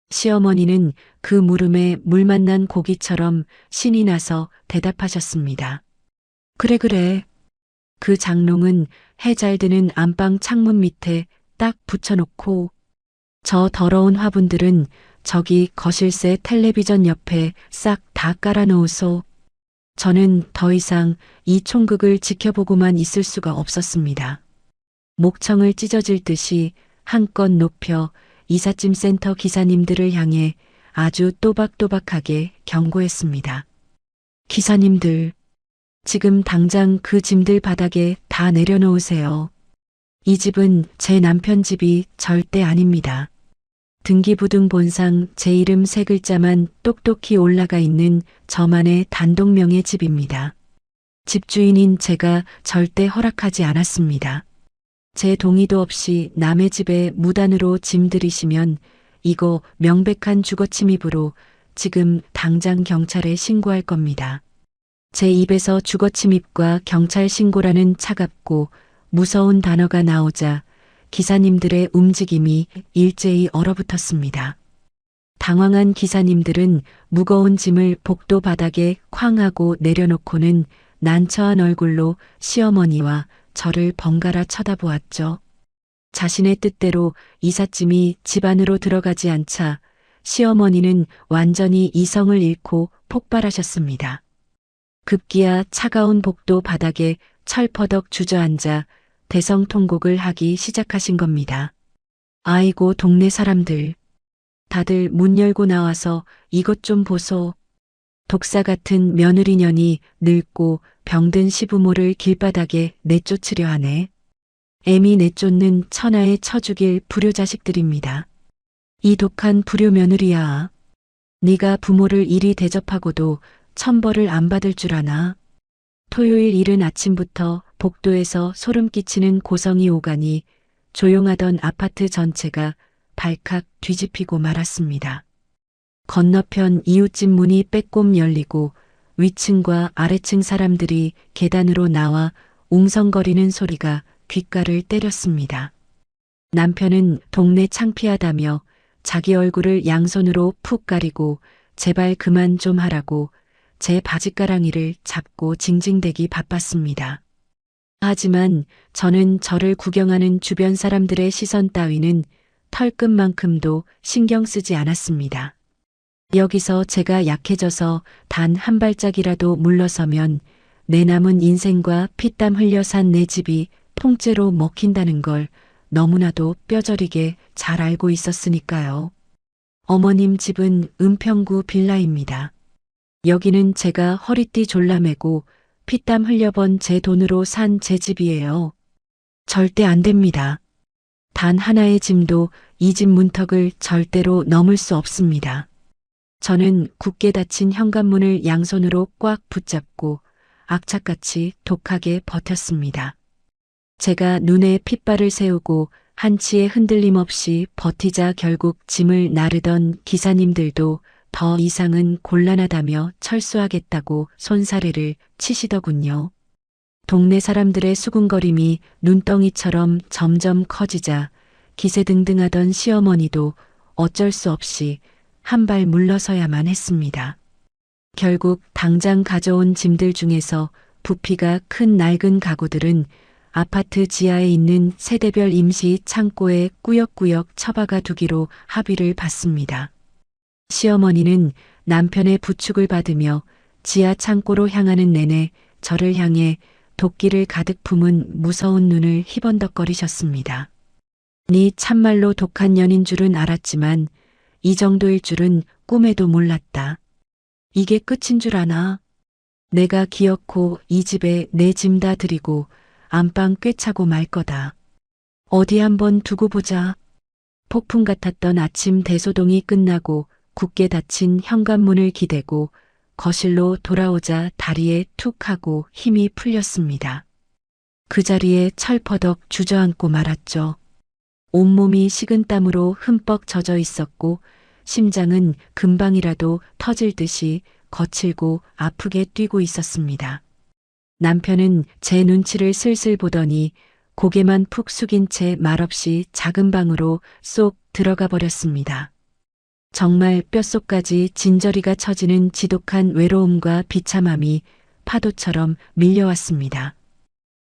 시어머니는 그 물음에 물 만난 고기처럼 신이 나서 대답하셨습니다. 그래, 그래. 그 장롱은 해 잘 드는 안방 창문 밑에 딱 붙여놓고 저 더러운 화분들은 저기 거실새 텔레비전 옆에 싹 다 깔아놓으소. 저는 더 이상 이 총극을 지켜보고만 있을 수가 없었습니다. 목청을 찢어질 듯이 한껏 높여 이삿짐 센터 기사님들을 향해 아주 또박또박하게 경고했습니다. 기사님들, 지금 당장 그 짐들 바닥에 다 내려놓으세요. 이 집은 제 남편 집이 절대 아닙니다. 등기부등 본상 제 이름 세 글자만 똑똑히 올라가 있는 저만의 단독명의 집입니다. 집주인인 제가 절대 허락하지 않았습니다. 제 동의도 없이 남의 집에 무단으로 짐 들이시면 이거 명백한 주거침입으로 지금 당장 경찰에 신고할 겁니다. 제 입에서 주거침입과 경찰 신고라는 차갑고 무서운 단어가 나오자 기사님들의 움직임이 일제히 얼어붙었습니다. 당황한 기사님들은 무거운 짐을 복도 바닥에 쾅 하고 내려놓고는 난처한 얼굴로 시어머니와 저를 번갈아 쳐다보았죠. 자신의 뜻대로 이삿짐이 집 안으로 들어가지 않자 시어머니는 완전히 이성을 잃고 폭발하셨습니다. 급기야 차가운 복도 바닥에 철퍼덕 주저앉아 대성통곡을 하기 시작하신 겁니다. 아이고 동네 사람들. 다들 문 열고 나와서 이것 좀 보소. 독사 같은 며느리년이 늙고 병든 시부모를 길바닥에 내쫓으려 하네. 애미 내쫓는 천하에 쳐죽일 불효자식들입니다. 이 독한 불효 며느리야. 네가 부모를 이리 대접하고도 천벌을 안 받을 줄 아나. 토요일 이른 아침부터 복도에서 소름 끼치는 고성이 오가니 조용하던 아파트 전체가 발칵 뒤집히고 말았습니다. 건너편 이웃집 문이 빼꼼 열리고 위층과 아래층 사람들이 계단으로 나와 웅성거리는 소리가 귓가를 때렸습니다. 남편은 동네 창피하다며 자기 얼굴을 양손으로 푹 가리고 제발 그만 좀 하라고 제 바지가랑이를 잡고 징징대기 바빴습니다. 하지만 저는 저를 구경하는 주변 사람들의 시선 따위는 털끝만큼도 신경 쓰지 않았습니다. 여기서 제가 약해져서 단 한 발짝이라도 물러서면 내 남은 인생과 피땀 흘려 산 내 집이 통째로 먹힌다는 걸 너무나도 뼈저리게 잘 알고 있었으니까요. 어머님 집은 은평구 빌라입니다. 여기는 제가 허리띠 졸라매고 피땀 흘려번 제 돈으로 산 제 집이에요. 절대 안 됩니다. 단 하나의 짐도 이 집 문턱을 절대로 넘을 수 없습니다. 저는 굳게 닫힌 현관문을 양손으로 꽉 붙잡고 악착같이 독하게 버텼습니다. 제가 눈에 핏발을 세우고 한치의 흔들림 없이 버티자 결국 짐을 나르던 기사님들도 더 이상은 곤란하다며 철수하겠다고 손사래를 치시더군요. 동네 사람들의 수군거림이 눈덩이처럼 점점 커지자 기세등등하던 시어머니도 어쩔 수 없이 한 발 물러서야만 했습니다. 결국 당장 가져온 짐들 중에서 부피가 큰 낡은 가구들은 아파트 지하에 있는 세대별 임시 창고에 꾸역꾸역 처박아 두기로 합의를 봤습니다. 시어머니는 남편의 부축을 받으며 지하 창고로 향하는 내내 저를 향해 도끼를 가득 품은 무서운 눈을 희번덕거리셨습니다. 네 참말로 독한 년인 줄은 알았지만 이 정도일 줄은 꿈에도 몰랐다. 이게 끝인 줄 아나? 내가 기어코 이 집에 내 짐 다 드리고 안방 꿰차고 말 거다. 어디 한번 두고 보자. 폭풍 같았던 아침 대소동이 끝나고 굳게 닫힌 현관문을 기대고 거실로 돌아오자 다리에 툭 하고 힘이 풀렸습니다. 그 자리에 철퍼덕 주저앉고 말았죠. 온몸이 식은땀으로 흠뻑 젖어 있었고 심장은 금방이라도 터질 듯이 거칠고 아프게 뛰고 있었습니다. 남편은 제 눈치를 슬슬 보더니 고개만 푹 숙인 채 말없이 작은 방으로 쏙 들어가 버렸습니다. 정말 뼛속까지 진저리가 처지는 지독한 외로움과 비참함이 파도처럼 밀려왔습니다.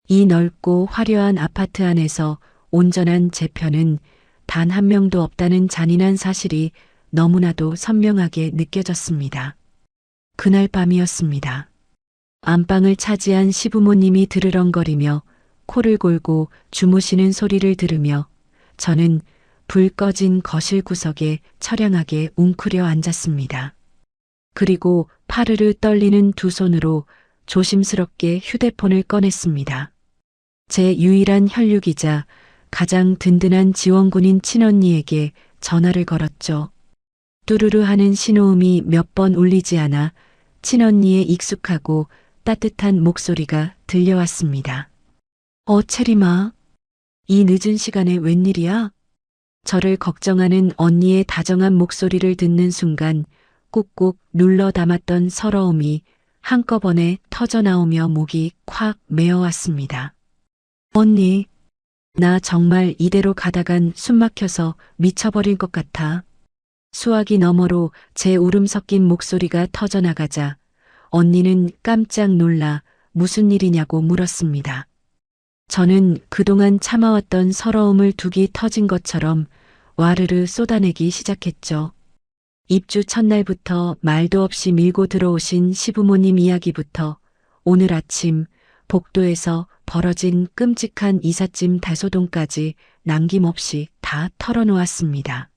이 넓고 화려한 아파트 안에서 온전한 제 편은 단 한 명도 없다는 잔인한 사실이 너무나도 선명하게 느껴졌습니다. 그날 밤이었습니다. 안방을 차지한 시부모님이 드르렁거리며 코를 골고 주무시는 소리를 들으며 저는 불 꺼진 거실 구석에 처량하게 웅크려 앉았습니다. 그리고 파르르 떨리는 두 손으로 조심스럽게 휴대폰을 꺼냈습니다. 제 유일한 혈육이자 가장 든든한 지원군인 친언니에게 전화를 걸었죠. 뚜루루 하는 신호음이 몇 번 울리지 않아 친언니의 익숙하고 따뜻한 목소리가 들려왔습니다. 체리마. 이 늦은 시간에 웬일이야? 저를 걱정하는 언니의 다정한 목소리를 듣는 순간 꾹꾹 눌러 담았던 서러움이 한꺼번에 터져나오며 목이 콱 메어왔습니다. 언니, 나 정말 이대로 가다간 숨막혀서 미쳐버릴 것 같아. 수화기 너머로 제 울음 섞인 목소리가 터져나가자 언니는 깜짝 놀라 무슨 일이냐고 물었습니다. 저는 그동안 참아왔던 서러움을 둑이 터진 것처럼 와르르 쏟아내기 시작했죠. 입주 첫날부터 말도 없이 밀고 들어오신 시부모님 이야기부터 오늘 아침 복도에서 벌어진 끔찍한 이삿짐 다소동까지 남김없이 다 털어놓았습니다.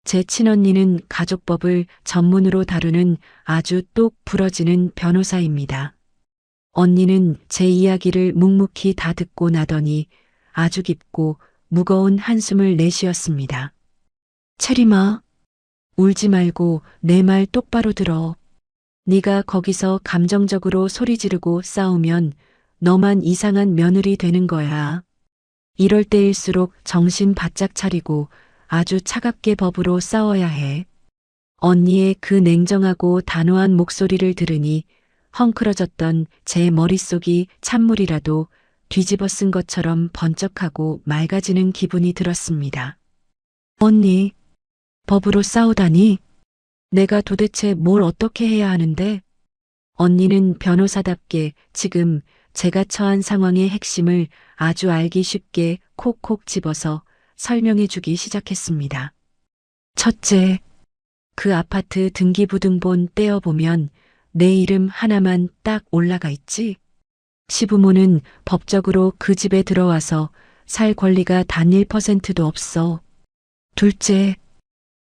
제 친언니는 가족법을 전문으로 다루는 아주 똑 부러지는 변호사입니다. 언니는 제 이야기를 묵묵히 다 듣고 나더니 아주 깊고 무거운 한숨을 내쉬었습니다. 체리마, 울지 말고 내 말 똑바로 들어. 네가 거기서 감정적으로 소리 지르고 싸우면 너만 이상한 며느리 되는 거야. 이럴 때일수록 정신 바짝 차리고 아주 차갑게 법으로 싸워야 해. 언니의 그 냉정하고 단호한 목소리를 들으니 헝클어졌던 제 머릿속이 찬물이라도 뒤집어 쓴 것처럼 번쩍하고 맑아지는 기분이 들었습니다. 언니, 법으로 싸우다니? 내가 도대체 뭘 어떻게 해야 하는데? 언니는 변호사답게 지금 제가 처한 상황의 핵심을 아주 알기 쉽게 콕콕 집어서 설명해 주기 시작했습니다. 첫째, 그 아파트 등기부등본 떼어보면 내 이름 하나만 딱 올라가 있지? 시부모는 법적으로 그 집에 들어와서 살 권리가 단 1%도 없어. 둘째,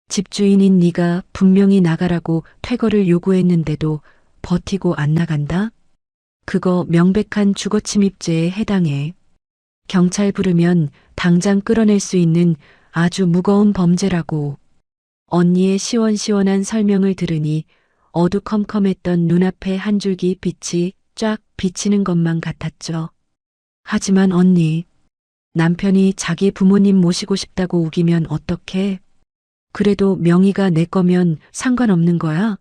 집주인인 네가 분명히 나가라고 퇴거를 요구했는데도 버티고 안 나간다? 그거 명백한 주거침입죄에 해당해. 경찰 부르면 당장 끌어낼 수 있는 아주 무거운 범죄라고. 언니의 시원시원한 설명을 들으니 어두컴컴했던 눈앞에 한 줄기 빛이 쫙 비치는 것만 같았죠. 하지만 언니, 남편이 자기 부모님 모시고 싶다고 우기면 어떡해? 그래도 명의가 내 거면 상관없는 거야?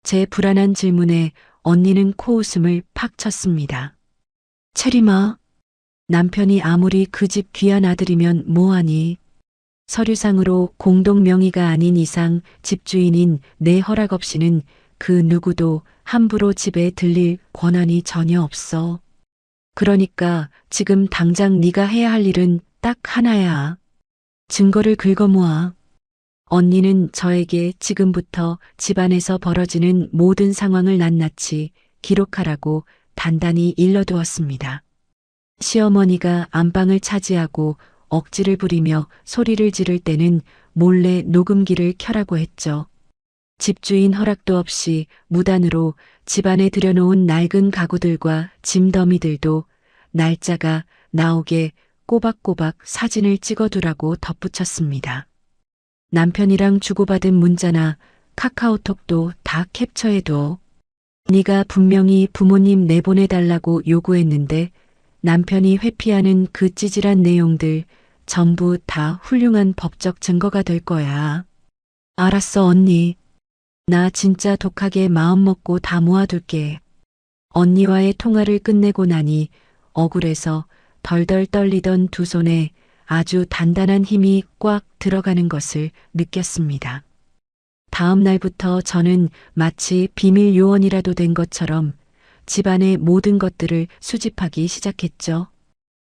제 불안한 질문에 언니는 코웃음을 팍 쳤습니다. 체리마, 남편이 아무리 그 집 귀한 아들이면 뭐하니? 서류상으로 공동 명의가 아닌 이상 집주인인 내 허락 없이는 그 누구도 함부로 집에 들릴 권한이 전혀 없어. 그러니까 지금 당장 네가 해야 할 일은 딱 하나야. 증거를 긁어모아. 언니는 저에게 지금부터 집안에서 벌어지는 모든 상황을 낱낱이 기록하라고 단단히 일러두었습니다. 시어머니가 안방을 차지하고 억지를 부리며 소리를 지를 때는 몰래 녹음기를 켜라고 했죠. 집주인 허락도 없이 무단으로 집안에 들여놓은 낡은 가구들과 짐더미들도 날짜가 나오게 꼬박꼬박 사진을 찍어두라고 덧붙였습니다. 남편이랑 주고받은 문자나 카카오톡도 다 캡처해둬. 네가 분명히 부모님 내보내달라고 요구했는데 남편이 회피하는 그 찌질한 내용들 전부 다 훌륭한 법적 증거가 될 거야. 알았어, 언니. 나 진짜 독하게 마음먹고 다 모아둘게. 언니와의 통화를 끝내고 나니 억울해서 덜덜 떨리던 두 손에 아주 단단한 힘이 꽉 들어가는 것을 느꼈습니다. 다음 날부터 저는 마치 비밀 요원이라도 된 것처럼 집안의 모든 것들을 수집하기 시작했죠.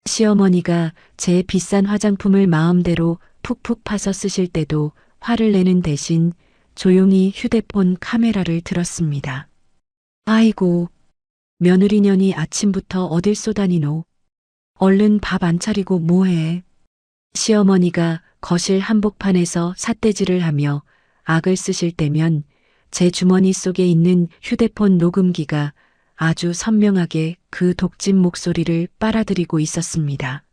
시어머니가 제 비싼 화장품을 마음대로 푹푹 파서 쓰실 때도 화를 내는 대신 조용히 휴대폰 카메라를 들었습니다. 아이고, 며느리년이 아침부터 어딜 쏘다니노. 얼른 밥 안 차리고 뭐해. 시어머니가 거실 한복판에서 삿대질을 하며 악을 쓰실 때면 제 주머니 속에 있는 휴대폰 녹음기가 아주 선명하게 그 독집 목소리를 빨아들이고 있었습니다.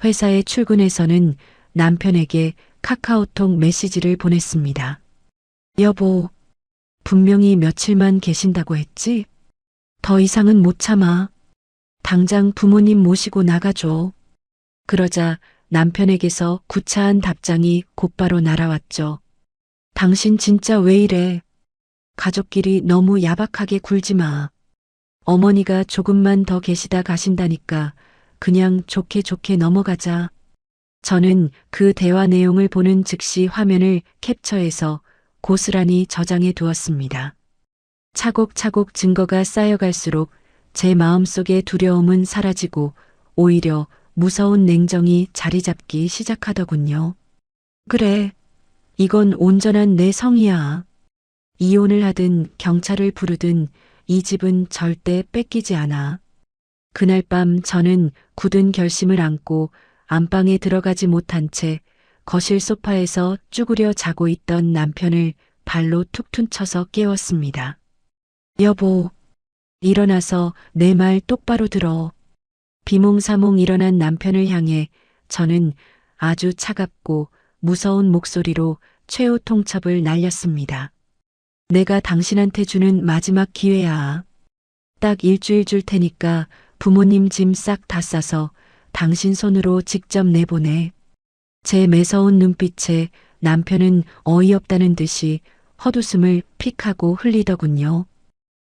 회사에 출근해서는 남편에게 카카오톡 메시지를 보냈습니다. 여보, 분명히 며칠만 계신다고 했지? 더 이상은 못 참아. 당장 부모님 모시고 나가줘. 그러자 남편에게서 구차한 답장이 곧바로 날아왔죠. 당신 진짜 왜 이래? 가족끼리 너무 야박하게 굴지 마. 어머니가 조금만 더 계시다 가신다니까 그냥 좋게 좋게 넘어가자. 저는 그 대화 내용을 보는 즉시 화면을 캡처해서 고스란히 저장해 두었습니다. 차곡차곡 증거가 쌓여갈수록 제 마음속의 두려움은 사라지고 오히려 무서운 냉정이 자리 잡기 시작하더군요. 그래, 이건 온전한 내 성이야. 이혼을 하든 경찰을 부르든 이 집은 절대 뺏기지 않아. 그날 밤 저는 굳은 결심을 안고 안방에 들어가지 못한 채 거실 소파에서 쭈그려 자고 있던 남편을 발로 툭툭 쳐서 깨웠습니다. 여보, 일어나서 내 말 똑바로 들어. 비몽사몽 일어난 남편을 향해 저는 아주 차갑고 무서운 목소리로 최후 통첩을 날렸습니다. 내가 당신한테 주는 마지막 기회야. 딱 일주일 줄 테니까 부모님 짐 싹 다 싸서 당신 손으로 직접 내보내. 제 매서운 눈빛에 남편은 어이없다는 듯이 헛웃음을 픽 하고 흘리더군요.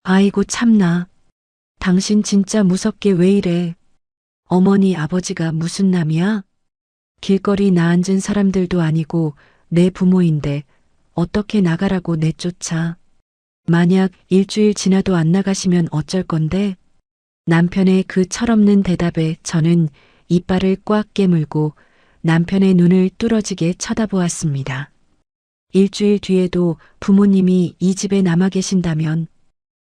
아이고 참나. 당신 진짜 무섭게 왜 이래. 어머니 아버지가 무슨 남이야? 길거리 나앉은 사람들도 아니고 내 부모인데 어떻게 나가라고 내쫓아. 만약 일주일 지나도 안 나가시면 어쩔 건데? 남편의 그 철없는 대답에 저는 이빨을 꽉 깨물고 남편의 눈을 뚫어지게 쳐다보았습니다. 일주일 뒤에도 부모님이 이 집에 남아 계신다면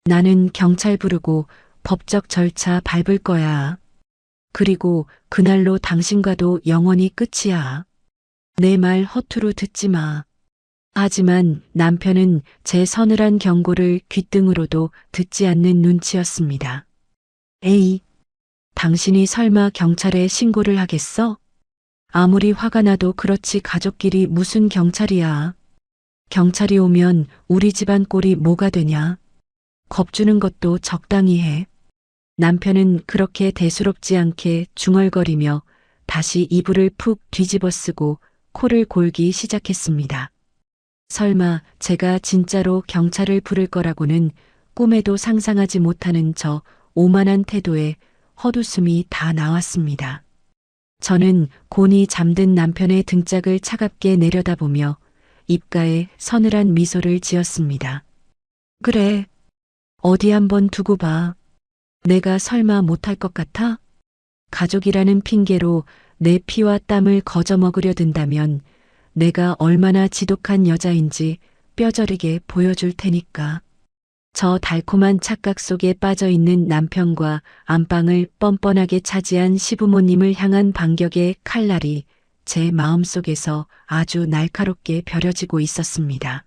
나는 경찰 부르고 법적 절차 밟을 거야. 그리고 그날로 당신과도 영원히 끝이야. 내 말 허투루 듣지 마. 하지만 남편은 제 서늘한 경고를 귓등으로도 듣지 않는 눈치였습니다. 에이, 당신이 설마 경찰에 신고를 하겠어? 아무리 화가 나도 그렇지 가족끼리 무슨 경찰이야. 경찰이 오면 우리 집안 꼴이 뭐가 되냐. 겁주는 것도 적당히 해. 남편은 그렇게 대수롭지 않게 중얼거리며 다시 이불을 푹 뒤집어 쓰고 코를 골기 시작했습니다. 설마 제가 진짜로 경찰을 부를 거라고는 꿈에도 상상하지 못하는 저 오만한 태도에 헛웃음이 다 나왔습니다. 저는 곤히 잠든 남편의 등짝을 차갑게 내려다보며 입가에 서늘한 미소를 지었습니다. 그래, 어디 한번 두고 봐. 내가 설마 못할 것 같아? 가족이라는 핑계로 내 피와 땀을 거저먹으려 든다면 내가 얼마나 지독한 여자인지 뼈저리게 보여줄 테니까. 저 달콤한 착각 속에 빠져 있는 남편과 안방을 뻔뻔하게 차지한 시부모님을 향한 반격의 칼날이 제 마음속에서 아주 날카롭게 벼려지고 있었습니다.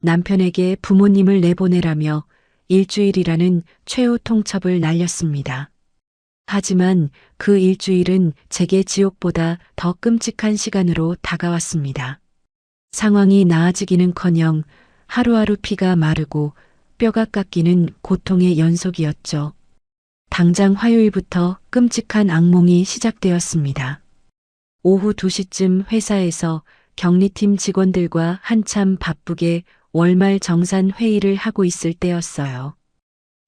남편에게 부모님을 내보내라며 일주일이라는 최후 통첩을 날렸습니다. 하지만 그 일주일은 제게 지옥보다 더 끔찍한 시간으로 다가왔습니다. 상황이 나아지기는커녕 하루하루 피가 마르고 뼈가 깎이는 고통의 연속이었죠. 당장 화요일부터 끔찍한 악몽이 시작되었습니다. 오후 2시쯤 회사에서 격리팀 직원들과 한참 바쁘게 월말 정산 회의를 하고 있을 때였어요.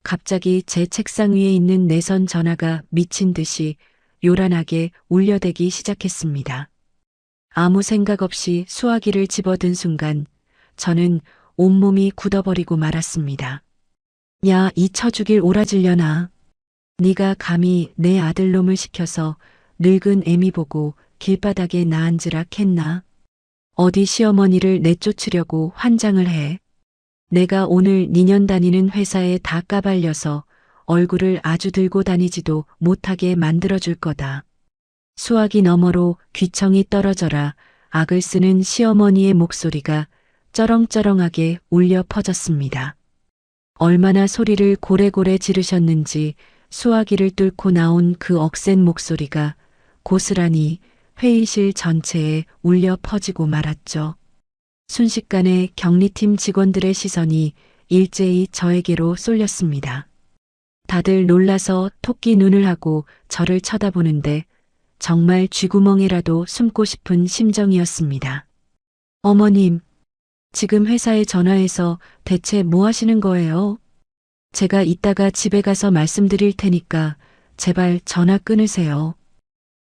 갑자기 제 책상 위에 있는 내선 전화가 미친 듯이 요란하게 울려대기 시작했습니다. 아무 생각 없이 수화기를 집어든 순간 저는 온몸이 굳어버리고 말았습니다. 야, 이 처죽일 오라질려나. 네가 감히 내 아들놈을 시켜서 늙은 애미 보고 길바닥에 나앉으라 했나? 어디 시어머니를 내쫓으려고 환장을 해. 내가 오늘 니년 다니는 회사에 다 까발려서 얼굴을 아주 들고 다니지도 못하게 만들어줄 거다. 수화기 너머로 귀청이 떨어져라 악을 쓰는 시어머니의 목소리가 쩌렁쩌렁하게 울려 퍼졌습니다. 얼마나 소리를 고래고래 지르셨는지 수화기를 뚫고 나온 그 억센 목소리가 고스란히 회의실 전체에 울려 퍼지고 말았죠. 순식간에 격리팀 직원들의 시선이 일제히 저에게로 쏠렸습니다. 다들 놀라서 토끼 눈을 하고 저를 쳐다보는데 정말 쥐구멍에라도 숨고 싶은 심정이었습니다. 어머님, 지금 회사에 전화해서 대체 뭐 하시는 거예요? 제가 이따가 집에 가서 말씀드릴 테니까 제발 전화 끊으세요.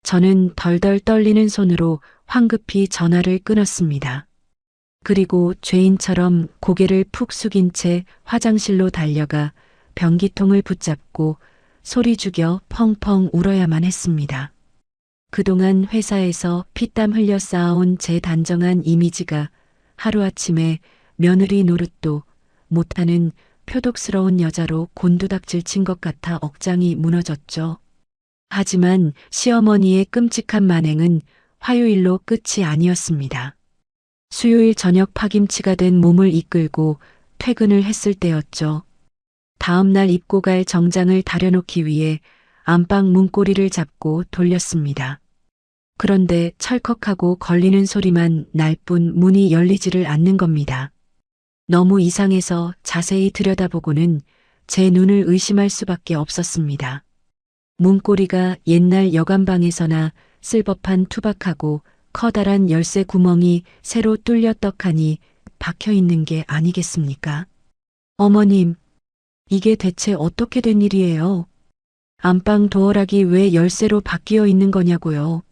저는 덜덜 떨리는 손으로 황급히 전화를 끊었습니다. 그리고 죄인처럼 고개를 푹 숙인 채 화장실로 달려가 변기통을 붙잡고 소리 죽여 펑펑 울어야만 했습니다. 그동안 회사에서 피땀 흘려 쌓아온 제 단정한 이미지가 하루아침에 며느리 노릇도 못하는 표독스러운 여자로 곤두닥질 친 것 같아 억장이 무너졌죠. 하지만 시어머니의 끔찍한 만행은 화요일로 끝이 아니었습니다. 수요일 저녁 파김치가 된 몸을 이끌고 퇴근을 했을 때였죠. 다음 날 입고 갈 정장을 다려놓기 위해 안방 문고리를 잡고 돌렸습니다. 그런데 철컥하고 걸리는 소리만 날 뿐 문이 열리지를 않는 겁니다. 너무 이상해서 자세히 들여다보고는 제 눈을 의심할 수밖에 없었습니다. 문고리가 옛날 여관방에서나 쓸 법한 투박하고 커다란 열쇠 구멍이 새로 뚫려 떡하니 박혀 있는 게 아니겠습니까? 어머님, 이게 대체 어떻게 된 일이에요? 안방 도어락이 왜 열쇠로 바뀌어 있는 거냐고요?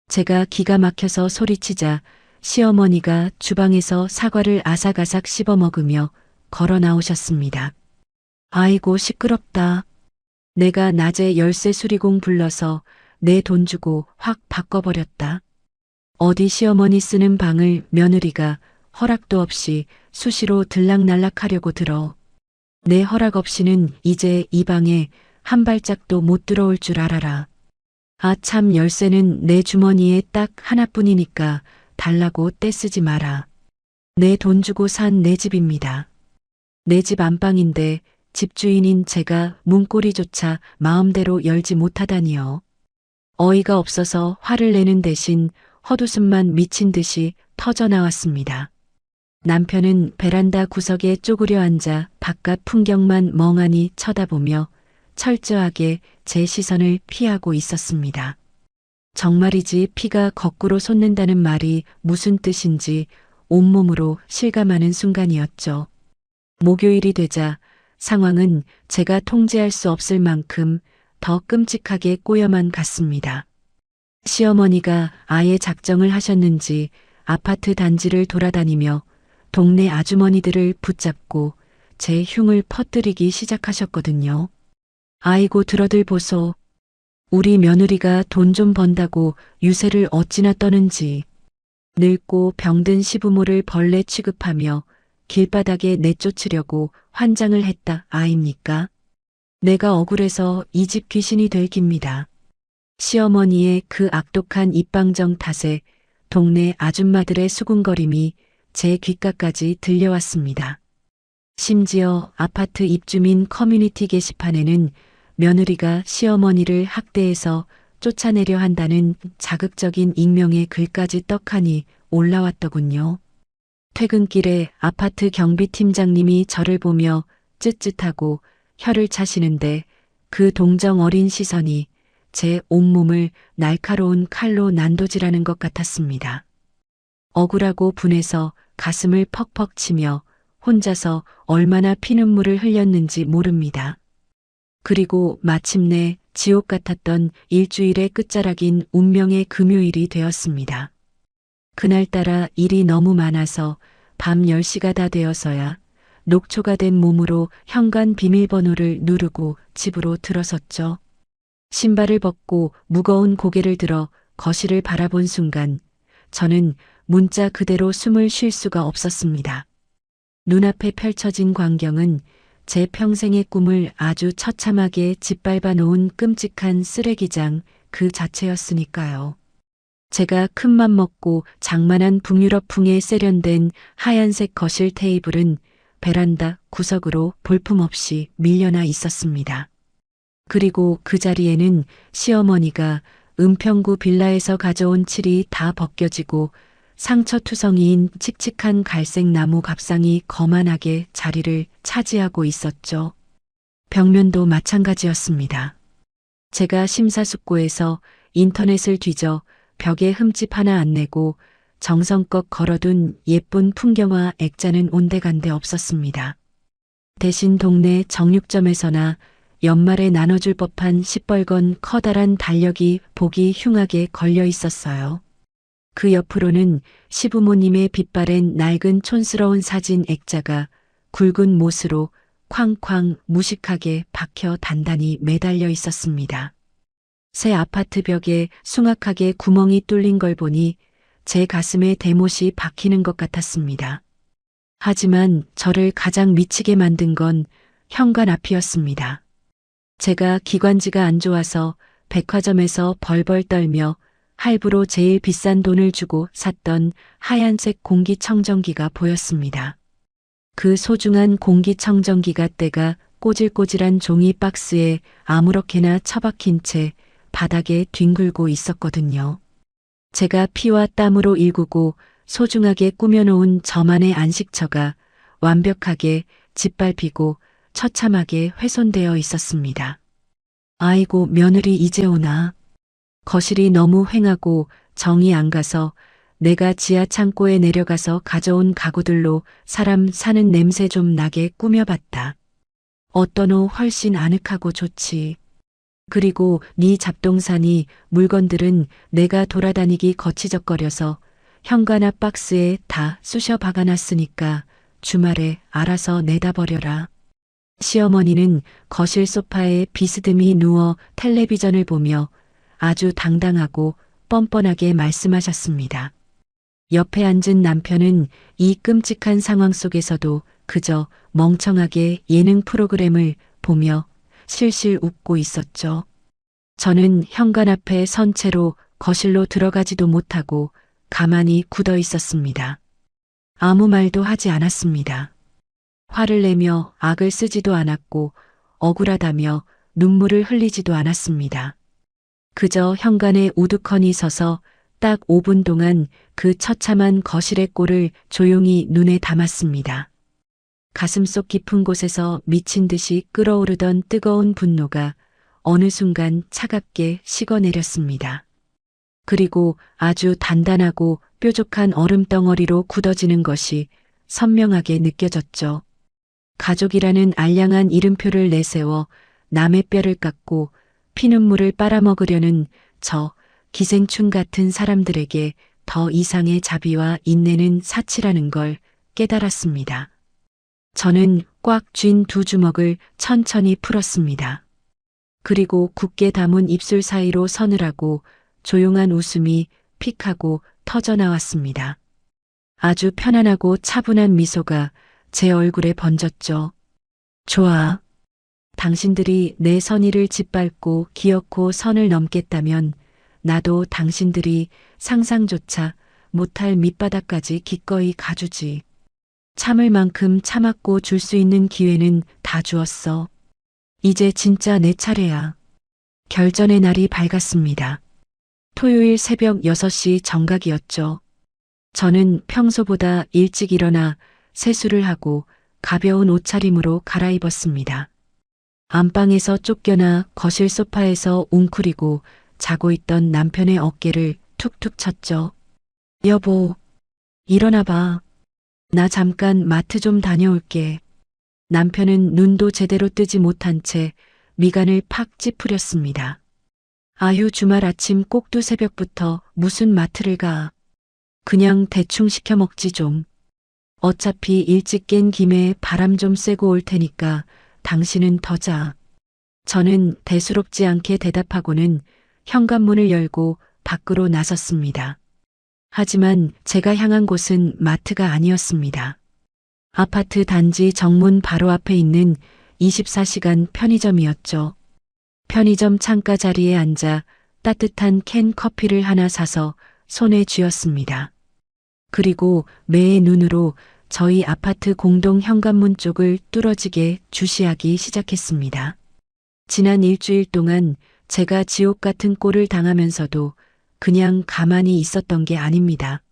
제가 기가 막혀서 소리치자 시어머니가 주방에서 사과를 아삭아삭 씹어 먹으며 걸어 나오셨습니다. 아이고 시끄럽다. 내가 낮에 열쇠 수리공 불러서 내 돈 주고 확 바꿔버렸다. 어디 시어머니 쓰는 방을 며느리가 허락도 없이 수시로 들락날락하려고 들어. 내 허락 없이는 이제 이 방에 한 발짝도 못 들어올 줄 알아라. 아 참 열쇠는 내 주머니에 딱 하나뿐이니까 달라고 떼쓰지 마라. 내 돈 주고 산 내 집입니다. 내 집 안방인데 집주인인 제가 문고리조차 마음대로 열지 못하다니요. 어이가 없어서 화를 내는 대신 헛웃음만 미친 듯이 터져나왔습니다. 남편은 베란다 구석에 쪼그려 앉아 바깥 풍경만 멍하니 쳐다보며 철저하게 제 시선을 피하고 있었습니다. 정말이지 피가 거꾸로 솟는다는 말이 무슨 뜻인지 온몸으로 실감하는 순간이었죠. 목요일이 되자 상황은 제가 통제할 수 없을 만큼 더 끔찍하게 꼬여만 갔습니다. 시어머니가 아예 작정을 하셨는지 아파트 단지를 돌아다니며 동네 아주머니들을 붙잡고 제 흉을 퍼뜨리기 시작하셨거든요. 아이고 들어들 보소. 우리 며느리가 돈 좀 번다고 유세를 어찌나 떠는지. 늙고 병든 시부모를 벌레 취급하며 길바닥에 내쫓으려고 환장을 했다 아입니까? 내가 억울해서 이 집 귀신이 될 깁니다. 시어머니의 그 악독한 입방정 탓에 동네 아줌마들의 수군거림이 제 귓가까지 들려왔습니다. 심지어 아파트 입주민 커뮤니티 게시판에는 며느리가 시어머니를 학대해서 쫓아내려 한다는 자극적인 익명의 글까지 떡하니 올라왔더군요. 퇴근길에 아파트 경비팀장님이 저를 보며 쯧쯧하고 혀를 차시는데 그 동정 어린 시선이 제 온몸을 날카로운 칼로 난도질하는 것 같았습니다. 억울하고 분해서 가슴을 퍽퍽 치며 혼자서 얼마나 피눈물을 흘렸는지 모릅니다. 그리고 마침내 지옥 같았던 일주일의 끝자락인 운명의 금요일이 되었습니다. 그날따라 일이 너무 많아서 밤 10시가 다 되어서야 녹초가 된 몸으로 현관 비밀번호를 누르고 집으로 들어섰죠. 신발을 벗고 무거운 고개를 들어 거실을 바라본 순간 저는 문자 그대로 숨을 쉴 수가 없었습니다. 눈앞에 펼쳐진 광경은 제 평생의 꿈을 아주 처참하게 짓밟아 놓은 끔찍한 쓰레기장 그 자체였으니까요. 제가 큰맘 먹고 장만한 북유럽풍에 세련된 하얀색 거실 테이블은 베란다 구석으로 볼품없이 밀려나 있었습니다. 그리고 그 자리에는 시어머니가 은평구 빌라에서 가져온 칠이 다 벗겨지고 상처투성이인 칙칙한 갈색 나무 갑상이 거만하게 자리를 차지하고 있었죠. 벽면도 마찬가지였습니다. 제가 심사숙고해서 인터넷을 뒤져 벽에 흠집 하나 안 내고 정성껏 걸어둔 예쁜 풍경화 액자는 온데간데 없었습니다. 대신 동네 정육점에서나 연말에 나눠줄 법한 시뻘건 커다란 달력이 보기 흉하게 걸려 있었어요. 그 옆으로는 시부모님의 빛바랜 낡은 촌스러운 사진 액자가 굵은 못으로 쾅쾅 무식하게 박혀 단단히 매달려 있었습니다. 새 아파트 벽에 숭악하게 구멍이 뚫린 걸 보니 제 가슴에 대못이 박히는 것 같았습니다. 하지만 저를 가장 미치게 만든 건 현관 앞이었습니다. 제가 기관지가 안 좋아서 백화점에서 벌벌 떨며 할부로 제일 비싼 돈을 주고 샀던 하얀색 공기청정기가 보였습니다. 그 소중한 공기청정기가 때가 꼬질꼬질한 종이 박스에 아무렇게나 처박힌 채 바닥에 뒹굴고 있었거든요. 제가 피와 땀으로 일구고 소중하게 꾸며놓은 저만의 안식처가 완벽하게 짓밟히고 처참하게 훼손되어 있었습니다. 아이고, 며느리 이제 오나. 거실이 너무 휑하고 정이 안 가서 내가 지하 창고에 내려가서 가져온 가구들로 사람 사는 냄새 좀 나게 꾸며봤다. 어떤 옷 훨씬 아늑하고 좋지. 그리고 네 잡동사니 물건들은 내가 돌아다니기 거치적거려서 현관 앞 박스에 다 쑤셔 박아놨으니까 주말에 알아서 내다 버려라. 시어머니는 거실 소파에 비스듬히 누워 텔레비전을 보며 아주 당당하고 뻔뻔하게 말씀하셨습니다. 옆에 앉은 남편은 이 끔찍한 상황 속에서도 그저 멍청하게 예능 프로그램을 보며 실실 웃고 있었죠. 저는 현관 앞에 선 채로 거실로 들어가지도 못하고 가만히 굳어 있었습니다. 아무 말도 하지 않았습니다. 화를 내며 악을 쓰지도 않았고 억울하다며 눈물을 흘리지도 않았습니다. 그저 현관에 우두커니 서서 딱 5분 동안 그 처참한 거실의 꼴을 조용히 눈에 담았습니다. 가슴속 깊은 곳에서 미친 듯이 끓어오르던 뜨거운 분노가 어느 순간 차갑게 식어내렸습니다. 그리고 아주 단단하고 뾰족한 얼음덩어리로 굳어지는 것이 선명하게 느껴졌죠. 가족이라는 알량한 이름표를 내세워 남의 뼈를 깎고 피눈물을 빨아먹으려는 저 기생충 같은 사람들에게 더 이상의 자비와 인내는 사치라는 걸 깨달았습니다. 저는 꽉 쥔 두 주먹을 천천히 풀었습니다. 그리고 굳게 담은 입술 사이로 서늘하고 조용한 웃음이 픽하고 터져나왔습니다. 아주 편안하고 차분한 미소가 제 얼굴에 번졌죠. 좋아. 당신들이 내 선의를 짓밟고 기어코 선을 넘겠다면 나도 당신들이 상상조차 못할 밑바닥까지 기꺼이 가주지. 참을 만큼 참았고 줄 수 있는 기회는 다 주었어. 이제 진짜 내 차례야. 결전의 날이 밝았습니다. 토요일 새벽 6시 정각이었죠. 저는 평소보다 일찍 일어나 세수를 하고 가벼운 옷차림으로 갈아입었습니다. 안방에서 쫓겨나 거실 소파에서 웅크리고 자고 있던 남편의 어깨를 툭툭 쳤죠. 여보, 일어나봐. 나 잠깐 마트 좀 다녀올게. 남편은 눈도 제대로 뜨지 못한 채 미간을 팍 찌푸렸습니다. 아유, 주말 아침 꼭두 새벽부터 무슨 마트를 가. 그냥 대충 시켜 먹지 좀. 어차피 일찍 깬 김에 바람 좀 쐬고 올 테니까 당신은 더 자. 저는 대수롭지 않게 대답하고는 현관문을 열고 밖으로 나섰습니다. 하지만 제가 향한 곳은 마트가 아니었습니다. 아파트 단지 정문 바로 앞에 있는 24시간 편의점이었죠. 편의점 창가 자리에 앉아 따뜻한 캔 커피를 하나 사서 손에 쥐었습니다. 그리고 매의 눈으로 저희 아파트 공동 현관문 쪽을 뚫어지게 주시하기 시작했습니다. 지난 일주일 동안 제가 지옥 같은 꼴을 당하면서도 그냥 가만히 있었던 게 아닙니다.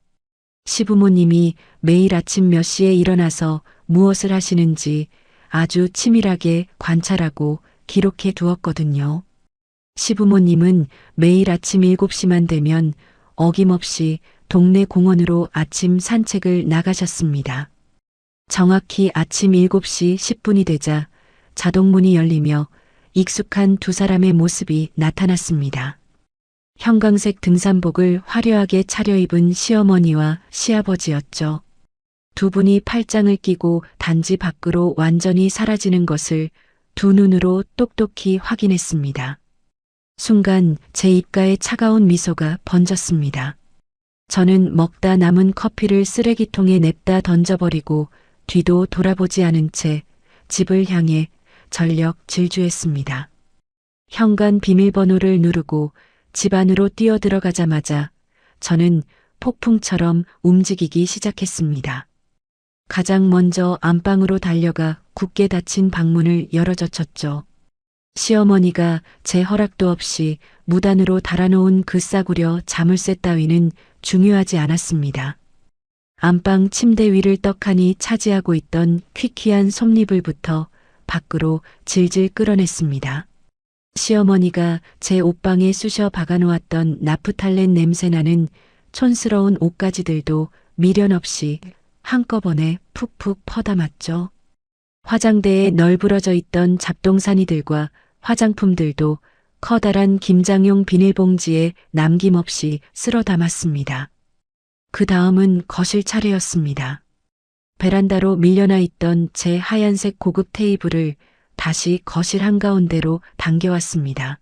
시부모님이 매일 아침 몇 시에 일어나서 무엇을 하시는지 아주 치밀하게 관찰하고 기록해 두었거든요. 시부모님은 매일 아침 7시만 되면 어김없이 동네 공원으로 아침 산책을 나가셨습니다. 정확히 아침 7시 10분이 되자 자동문이 열리며 익숙한 두 사람의 모습이 나타났습니다. 형광색 등산복을 화려하게 차려입은 시어머니와 시아버지였죠. 두 분이 팔짱을 끼고 단지 밖으로 완전히 사라지는 것을 두 눈으로 똑똑히 확인했습니다. 순간 제 입가에 차가운 미소가 번졌습니다. 저는 먹다 남은 커피를 쓰레기통에 냅다 던져버리고 뒤도 돌아보지 않은 채 집을 향해 전력 질주했습니다. 현관 비밀번호를 누르고 집 안으로 뛰어들어가자마자 저는 폭풍처럼 움직이기 시작했습니다. 가장 먼저 안방으로 달려가 굳게 닫힌 방문을 열어젖혔죠. 시어머니가 제 허락도 없이 무단으로 달아놓은 그 싸구려 자물쇠 따위는 중요하지 않았습니다. 안방 침대 위를 떡하니 차지하고 있던 퀴퀴한 솜니불부터 밖으로 질질 끌어냈습니다. 시어머니가 제 옷방에 쑤셔 박아놓았던 나프탈렌 냄새나는 촌스러운 옷가지들도 미련 없이 한꺼번에 푹푹 퍼담았죠. 화장대에 널브러져 있던 잡동사니들과 화장품들도 커다란 김장용 비닐봉지에 남김없이 쓸어 담았습니다. 그 다음은 거실 차례였습니다. 베란다로 밀려나 있던 제 하얀색 고급 테이블을 다시 거실 한가운데로 당겨왔습니다.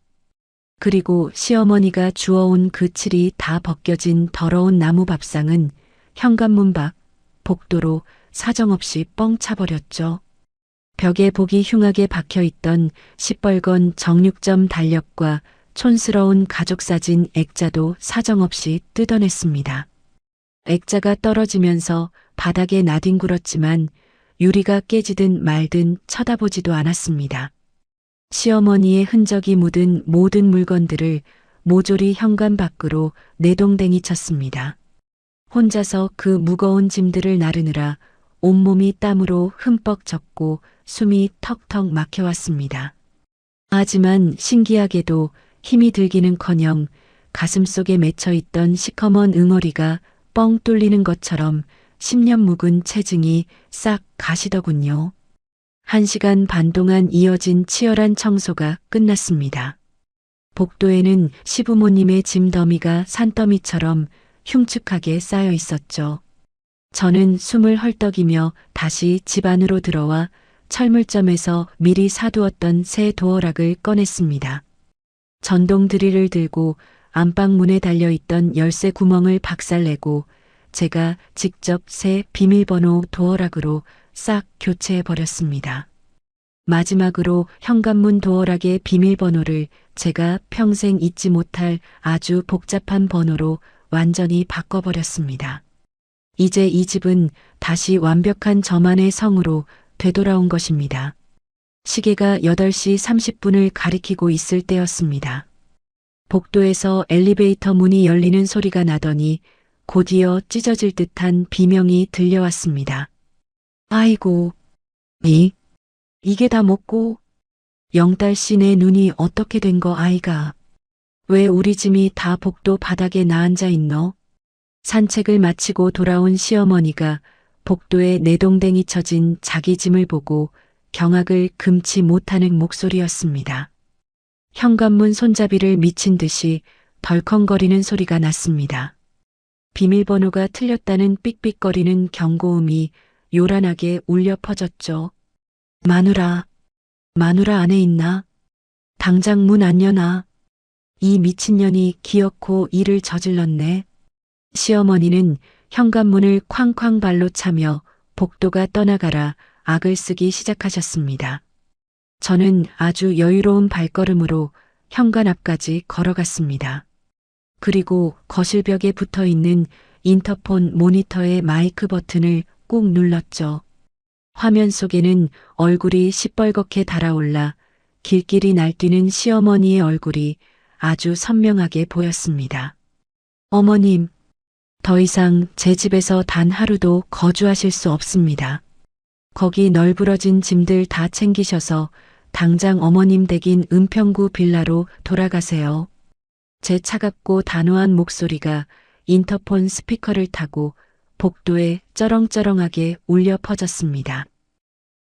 그리고 시어머니가 주워온 그 칠이 다 벗겨진 더러운 나무 밥상은 현관문 밖 복도로 사정없이 뻥 차버렸죠. 벽에 보기 흉하게 박혀있던 시뻘건 정육점 달력과 촌스러운 가족사진 액자도 사정없이 뜯어냈습니다. 액자가 떨어지면서 바닥에 나뒹굴었지만 유리가 깨지든 말든 쳐다보지도 않았습니다. 시어머니의 흔적이 묻은 모든 물건들을 모조리 현관 밖으로 내동댕이 쳤습니다. 혼자서 그 무거운 짐들을 나르느라 온몸이 땀으로 흠뻑 젖고 숨이 턱턱 막혀왔습니다. 하지만 신기하게도 힘이 들기는커녕 가슴속에 맺혀있던 시커먼 응어리가 뻥 뚫리는 것처럼 10년 묵은 체증이 싹 가시더군요. 1시간 반 동안 이어진 치열한 청소가 끝났습니다. 복도에는 시부모님의 짐 더미가 산더미처럼 흉측하게 쌓여 있었죠. 저는 숨을 헐떡이며 다시 집 안으로 들어와 철물점에서 미리 사두었던 새 도어락을 꺼냈습니다. 전동 드릴을 들고 안방 문에 달려있던 열쇠 구멍을 박살내고 제가 직접 새 비밀번호 도어락으로 싹 교체해버렸습니다. 마지막으로 현관문 도어락의 비밀번호를 제가 평생 잊지 못할 아주 복잡한 번호로 완전히 바꿔버렸습니다. 이제 이 집은 다시 완벽한 저만의 성으로 되돌아온 것입니다. 시계가 8시 30분을 가리키고 있을 때였습니다. 복도에서 엘리베이터 문이 열리는 소리가 나더니 곧이어 찢어질 듯한 비명이 들려왔습니다. 아이고, 이게 다 먹고? 영달 씨 내 눈이 어떻게 된 거 아이가? 왜 우리 짐이 다 복도 바닥에 나앉아 있노? 산책을 마치고 돌아온 시어머니가 복도에 내동댕이 쳐진 자기 짐을 보고 경악을 금치 못하는 목소리였습니다. 현관문 손잡이를 미친 듯이 덜컹거리는 소리가 났습니다. 비밀번호가 틀렸다는 삑삑거리는 경고음이 요란하게 울려 퍼졌죠. 마누라 안에 있나? 당장 문 안 여나? 이 미친년이 기어코 일을 저질렀네. 시어머니는 현관문을 쾅쾅 발로 차며 복도가 떠나가라 악을 쓰기 시작하셨습니다. 저는 아주 여유로운 발걸음으로 현관 앞까지 걸어갔습니다. 그리고 거실벽에 붙어 있는 인터폰 모니터의 마이크 버튼을 꾹 눌렀죠. 화면 속에는 얼굴이 시뻘겋게 달아올라 길길이 날뛰는 시어머니의 얼굴이 아주 선명하게 보였습니다. 어머님, 더 이상 제 집에서 단 하루도 거주하실 수 없습니다. 거기 널브러진 짐들 다 챙기셔서 당장 어머님 댁인 은평구 빌라로 돌아가세요. 제 차갑고 단호한 목소리가 인터폰 스피커를 타고 복도에 쩌렁쩌렁하게 울려 퍼졌습니다.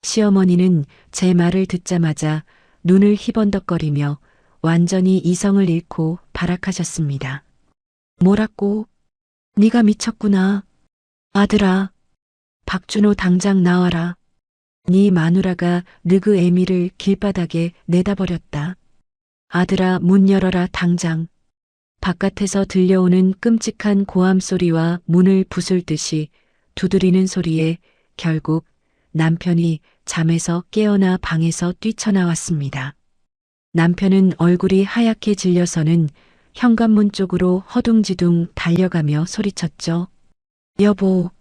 시어머니는 제 말을 듣자마자 눈을 희번덕거리며 완전히 이성을 잃고 발악하셨습니다. 뭐라고? 네가 미쳤구나. 아들아, 박준호 당장 나와라. 네 마누라가 느그 애미를 길바닥에 내다버렸다. 아들아, 문 열어라 당장. 바깥에서 들려오는 끔찍한 고함 소리와 문을 부술듯이 두드리는 소리에 결국 남편이 잠에서 깨어나 방에서 뛰쳐나왔습니다. 남편은 얼굴이 하얗게 질려서는 현관문 쪽으로 허둥지둥 달려가며 소리쳤죠. 여보,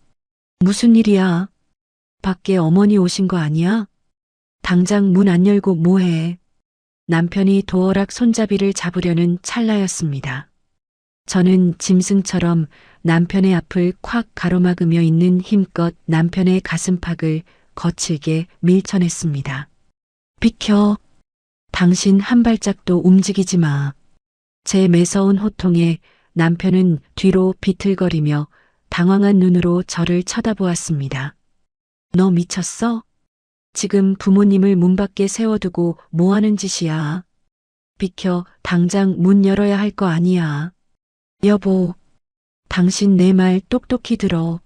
무슨 일이야? 밖에 어머니 오신 거 아니야? 당장 문 안 열고 뭐해? 남편이 도어락 손잡이를 잡으려는 찰나였습니다. 저는 짐승처럼 남편의 앞을 콱 가로막으며 있는 힘껏 남편의 가슴팍을 거칠게 밀쳐냈습니다. 비켜. 당신 한 발짝도 움직이지 마. 제 매서운 호통에 남편은 뒤로 비틀거리며 당황한 눈으로 저를 쳐다보았습니다. 너 미쳤어? 지금 부모님을 문 밖에 세워두고 뭐 하는 짓이야? 비켜, 당장 문 열어야 할 거 아니야. 여보, 당신 내 말 똑똑히 들어.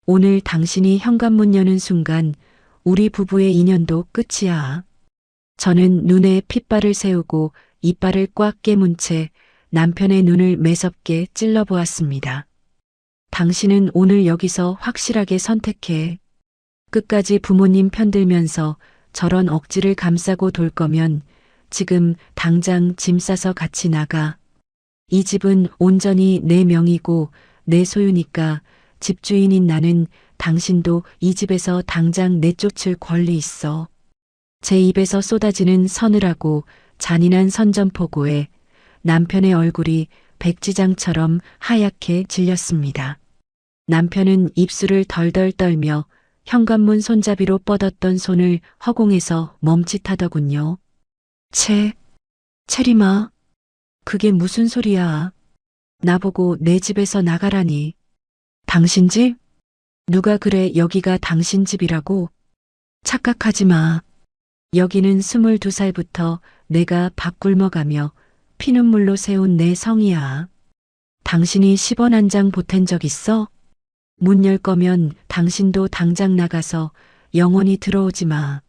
오늘 당신이 현관문 여는 순간 우리 부부의 인연도 끝이야. 저는 눈에 핏발을 세우고 이빨을 꽉 깨문 채 남편의 눈을 매섭게 찔러보았습니다. 당신은 오늘 여기서 확실하게 선택해. 끝까지 부모님 편들면서 저런 억지를 감싸고 돌 거면 지금 당장 짐 싸서 같이 나가. 이 집은 온전히 내 명의고 내 소유니까 집주인인 나는 당신도 이 집에서 당장 내쫓을 권리 있어. 제 입에서 쏟아지는 서늘하고 잔인한 선전포고에 남편의 얼굴이 백지장처럼 하얗게 질렸습니다. 남편은 입술을 덜덜 떨며 현관문 손잡이로 뻗었던 손을 허공에서 멈칫하더군요. 체리마, 그게 무슨 소리야? 나보고 내 집에서 나가라니. 당신 집? 누가 그래 여기가 당신 집이라고? 착각하지 마. 여기는 22살부터 내가 밥 굶어가며 피눈물로 세운 내 성이야. 당신이 10원 한 장 보탠 적 있어? 문 열 거면 당신도 당장 나가서 영원히 들어오지 마.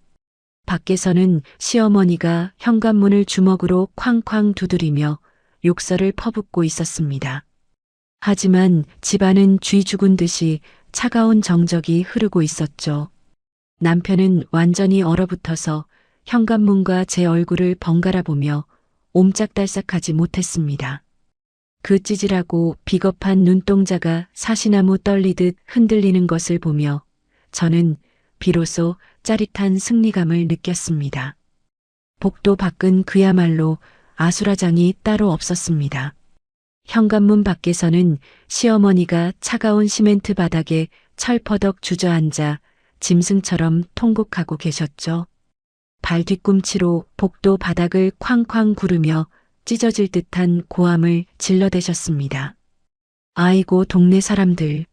밖에서는 시어머니가 현관문을 주먹으로 쾅쾅 두드리며 욕설을 퍼붓고 있었습니다. 하지만 집안은 쥐 죽은 듯이 차가운 정적이 흐르고 있었죠. 남편은 완전히 얼어붙어서 현관문과 제 얼굴을 번갈아 보며 옴짝달싹하지 못했습니다. 그 찌질하고 비겁한 눈동자가 사시나무 떨리듯 흔들리는 것을 보며 저는 비로소 짜릿한 승리감을 느꼈습니다. 복도 밖은 그야말로 아수라장이 따로 없었습니다. 현관문 밖에서는 시어머니가 차가운 시멘트 바닥에 철퍼덕 주저앉아 짐승처럼 통곡하고 계셨죠. 발 뒤꿈치로 복도 바닥을 쾅쾅 구르며 찢어질 듯한 고함을 질러대셨습니다. 아이고 동네 사람들.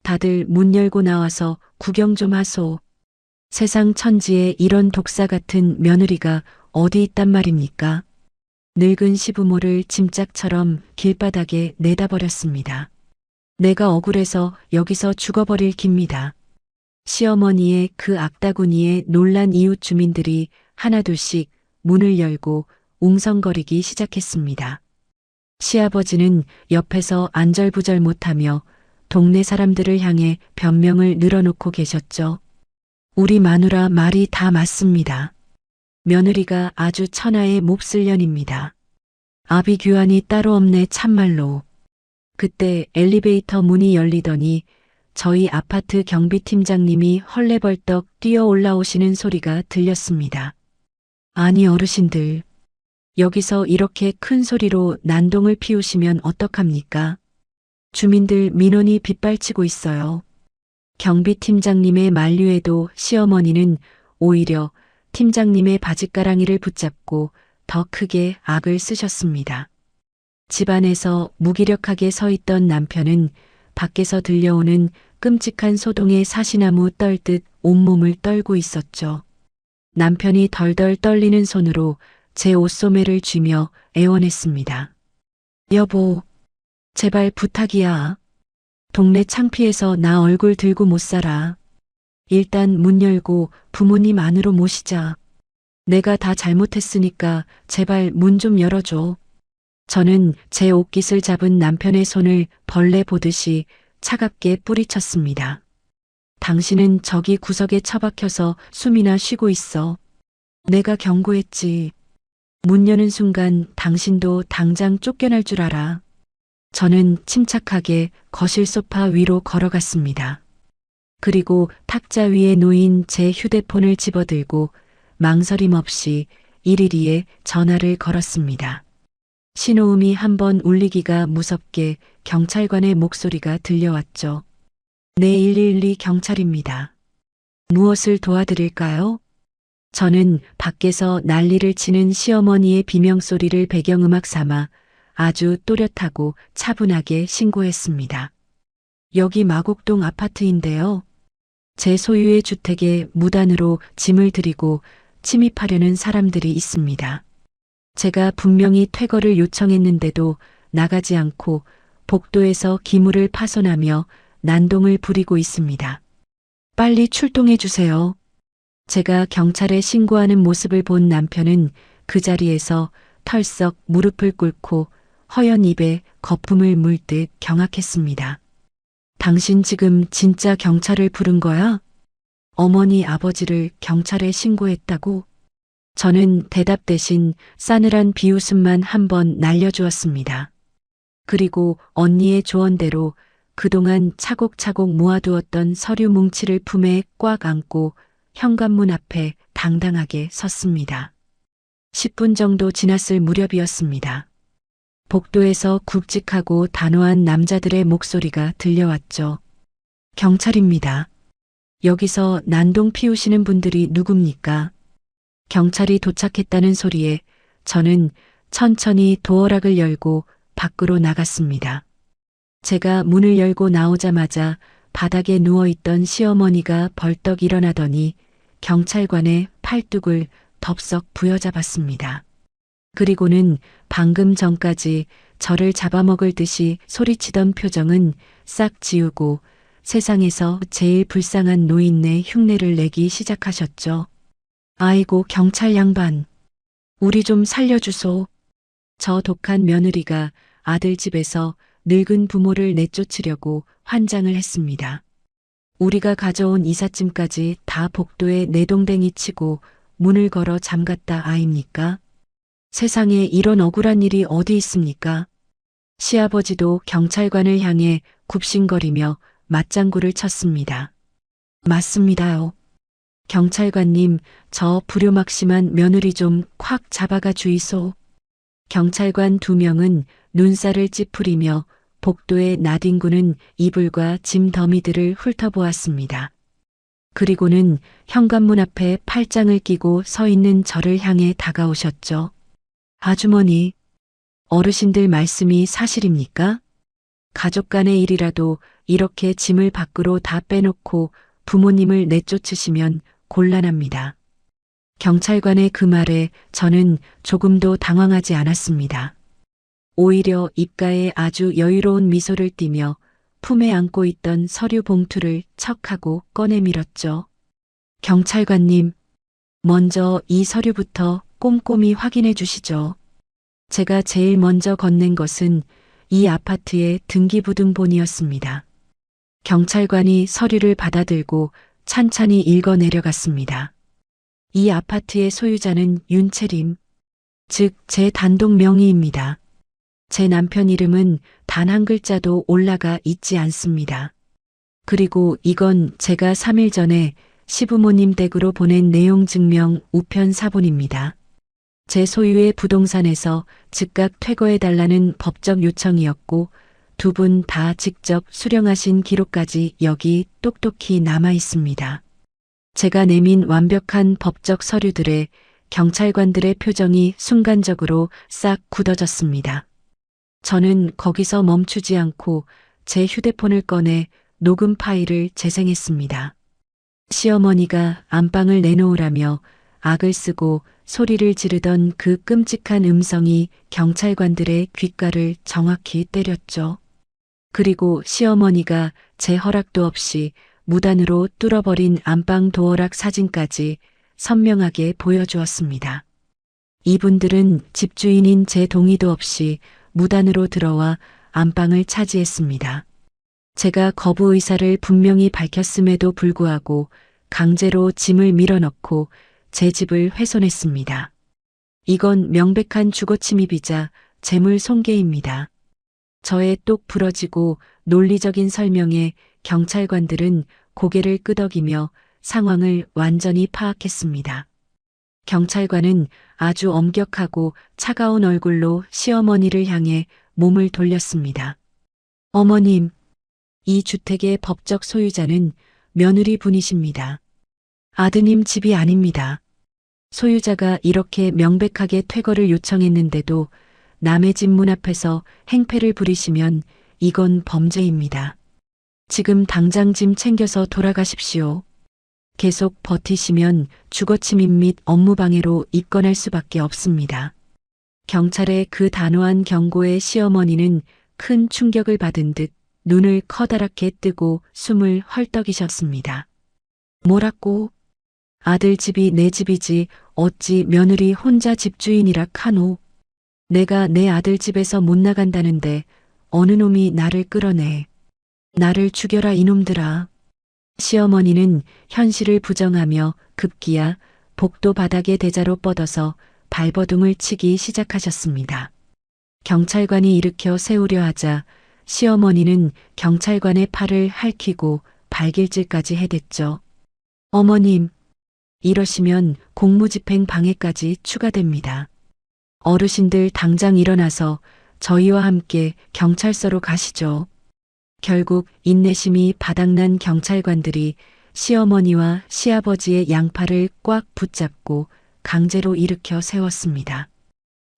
다들 문 열고 나와서 구경 좀 하소. 세상 천지에 이런 독사 같은 며느리가 어디 있단 말입니까? 늙은 시부모를 짐짝처럼 길바닥에 내다버렸습니다. 내가 억울해서 여기서 죽어버릴 깁니다. 시어머니의 그 악다구니에 놀란 이웃 주민들이 하나둘씩 문을 열고 웅성거리기 시작했습니다. 시아버지는 옆에서 안절부절 못하며 동네 사람들을 향해 변명을 늘어놓고 계셨죠. 우리 마누라 말이 다 맞습니다. 며느리가 아주 천하의 몹쓸 년입니다. 아비규환이 따로 없네 참말로. 그때 엘리베이터 문이 열리더니 저희 아파트 경비팀장님이 헐레벌떡 뛰어 올라오시는 소리가 들렸습니다. 아니 어르신들, 여기서 이렇게 큰 소리로 난동을 피우시면 어떡합니까? 주민들 민원이 빗발치고 있어요. 경비팀장님의 만류에도 시어머니는 오히려 팀장님의 바짓가랑이를 붙잡고 더 크게 악을 쓰셨습니다. 집안에서 무기력하게 서 있던 남편은 밖에서 들려오는 끔찍한 소동에 사시나무 떨듯 온몸을 떨고 있었죠. 남편이 덜덜 떨리는 손으로 제 옷소매를 쥐며 애원했습니다. 여보, 제발 부탁이야. 동네 창피해서 나 얼굴 들고 못 살아. 일단 문 열고 부모님 안으로 모시자. 내가 다 잘못했으니까 제발 문 좀 열어줘. 저는 제 옷깃을 잡은 남편의 손을 벌레 보듯이 차갑게 뿌리쳤습니다. 당신은 저기 구석에 처박혀서 숨이나 쉬고 있어. 내가 경고했지. 문 여는 순간 당신도 당장 쫓겨날 줄 알아. 저는 침착하게 거실 소파 위로 걸어갔습니다. 그리고 탁자 위에 놓인 제 휴대폰을 집어들고 망설임 없이 112에 전화를 걸었습니다. 신호음이 한번 울리기가 무섭게 경찰관의 목소리가 들려왔죠. 네, 112 경찰입니다. 무엇을 도와드릴까요? 저는 밖에서 난리를 치는 시어머니의 비명소리를 배경음악 삼아 아주 또렷하고 차분하게 신고했습니다. 여기 마곡동 아파트인데요. 제 소유의 주택에 무단으로 짐을 들이고 침입하려는 사람들이 있습니다. 제가 분명히 퇴거를 요청했는데도 나가지 않고 복도에서 기물을 파손하며 난동을 부리고 있습니다. 빨리 출동해 주세요. 제가 경찰에 신고하는 모습을 본 남편은 그 자리에서 털썩 무릎을 꿇고 허연 입에 거품을 물듯 경악했습니다. 당신 지금 진짜 경찰을 부른 거야? 어머니 아버지를 경찰에 신고했다고? 저는 대답 대신 싸늘한 비웃음만 한번 날려주었습니다. 그리고 언니의 조언대로 그동안 차곡차곡 모아두었던 서류 뭉치를 품에 꽉 안고 현관문 앞에 당당하게 섰습니다. 10분 정도 지났을 무렵이었습니다. 복도에서 굵직하고 단호한 남자들의 목소리가 들려왔죠. 경찰입니다. 여기서 난동 피우시는 분들이 누굽니까? 경찰이 도착했다는 소리에 저는 천천히 도어락을 열고 밖으로 나갔습니다. 제가 문을 열고 나오자마자 바닥에 누워있던 시어머니가 벌떡 일어나더니 경찰관의 팔뚝을 덥석 부여잡았습니다. 그리고는 방금 전까지 저를 잡아먹을 듯이 소리치던 표정은 싹 지우고 세상에서 제일 불쌍한 노인네 흉내를 내기 시작하셨죠. 아이고 경찰 양반, 우리 좀 살려주소. 저 독한 며느리가 아들 집에서 늙은 부모를 내쫓으려고 환장을 했습니다. 우리가 가져온 이삿짐까지 다 복도에 내동댕이 치고 문을 걸어 잠갔다 아입니까? 세상에 이런 억울한 일이 어디 있습니까? 시아버지도 경찰관을 향해 굽신거리며 맞장구를 쳤습니다. 맞습니다요. 경찰관님, 저 불효막심한 며느리 좀 콱 잡아가 주이소. 경찰관 2명은 눈살을 찌푸리며 복도에 나뒹구는 이불과 짐 더미들을 훑어보았습니다. 그리고는 현관문 앞에 팔짱을 끼고 서 있는 저를 향해 다가오셨죠. 아주머니, 어르신들 말씀이 사실입니까? 가족 간의 일이라도 이렇게 짐을 밖으로 다 빼놓고 부모님을 내쫓으시면 곤란합니다. 경찰관의 그 말에 저는 조금도 당황하지 않았습니다. 오히려 입가에 아주 여유로운 미소를 띠며 품에 안고 있던 서류 봉투를 척하고 꺼내 밀었죠. 경찰관님, 먼저 이 서류부터 꼼꼼히 확인해 주시죠. 제가 제일 먼저 건넨 것은 이 아파트의 등기부등본이었습니다. 경찰관이 서류를 받아들고 찬찬히 읽어 내려갔습니다. 이 아파트의 소유자는 윤채림, 즉 제 단독 명의입니다. 제 남편 이름은 단 한 글자도 올라가 있지 않습니다. 그리고 이건 제가 3일 전에 시부모님 댁으로 보낸 내용 증명 우편 사본입니다. 제 소유의 부동산에서 즉각 퇴거해달라는 법적 요청이었고 2분 다 직접 수령하신 기록까지 여기 똑똑히 남아 있습니다. 제가 내민 완벽한 법적 서류들에 경찰관들의 표정이 순간적으로 싹 굳어졌습니다. 저는 거기서 멈추지 않고 제 휴대폰을 꺼내 녹음 파일을 재생했습니다. 시어머니가 안방을 내놓으라며 악을 쓰고 소리를 지르던 그 끔찍한 음성이 경찰관들의 귓가를 정확히 때렸죠. 그리고 시어머니가 제 허락도 없이 무단으로 뚫어버린 안방 도어락 사진까지 선명하게 보여주었습니다. 이분들은 집주인인 제 동의도 없이 무단으로 들어와 안방을 차지했습니다. 제가 거부 의사를 분명히 밝혔음에도 불구하고 강제로 짐을 밀어넣고 제 집을 훼손했습니다. 이건 명백한 주거침입이자 재물 손괴입니다. 저의 똑 부러지고 논리적인 설명에 경찰관들은 고개를 끄덕이며 상황을 완전히 파악했습니다. 경찰관은 아주 엄격하고 차가운 얼굴로 시어머니를 향해 몸을 돌렸습니다. 어머님, 이 주택의 법적 소유자는 며느리 분이십니다. 아드님 집이 아닙니다. 소유자가 이렇게 명백하게 퇴거를 요청했는데도 남의 집 문 앞에서 행패를 부리시면 이건 범죄입니다. 지금 당장 짐 챙겨서 돌아가십시오. 계속 버티시면 주거침입 및 업무방해로 입건할 수밖에 없습니다. 경찰의 그 단호한 경고에 시어머니는 큰 충격을 받은 듯 눈을 커다랗게 뜨고 숨을 헐떡이셨습니다. 뭐라고? 아들 집이 내 집이지 어찌 며느리 혼자 집주인이라 카노. 내가 내 아들 집에서 못 나간다는데 어느 놈이 나를 끌어내. 나를 죽여라 이놈들아. 시어머니는 현실을 부정하며 급기야 복도 바닥에 대자로 뻗어서 발버둥을 치기 시작하셨습니다. 경찰관이 일으켜 세우려 하자 시어머니는 경찰관의 팔을 핥히고 발길질까지 해댔죠. 어머님, 이러시면 공무집행 방해까지 추가됩니다. 어르신들 당장 일어나서 저희와 함께 경찰서로 가시죠. 결국 인내심이 바닥난 경찰관들이 시어머니와 시아버지의 양팔을 꽉 붙잡고 강제로 일으켜 세웠습니다.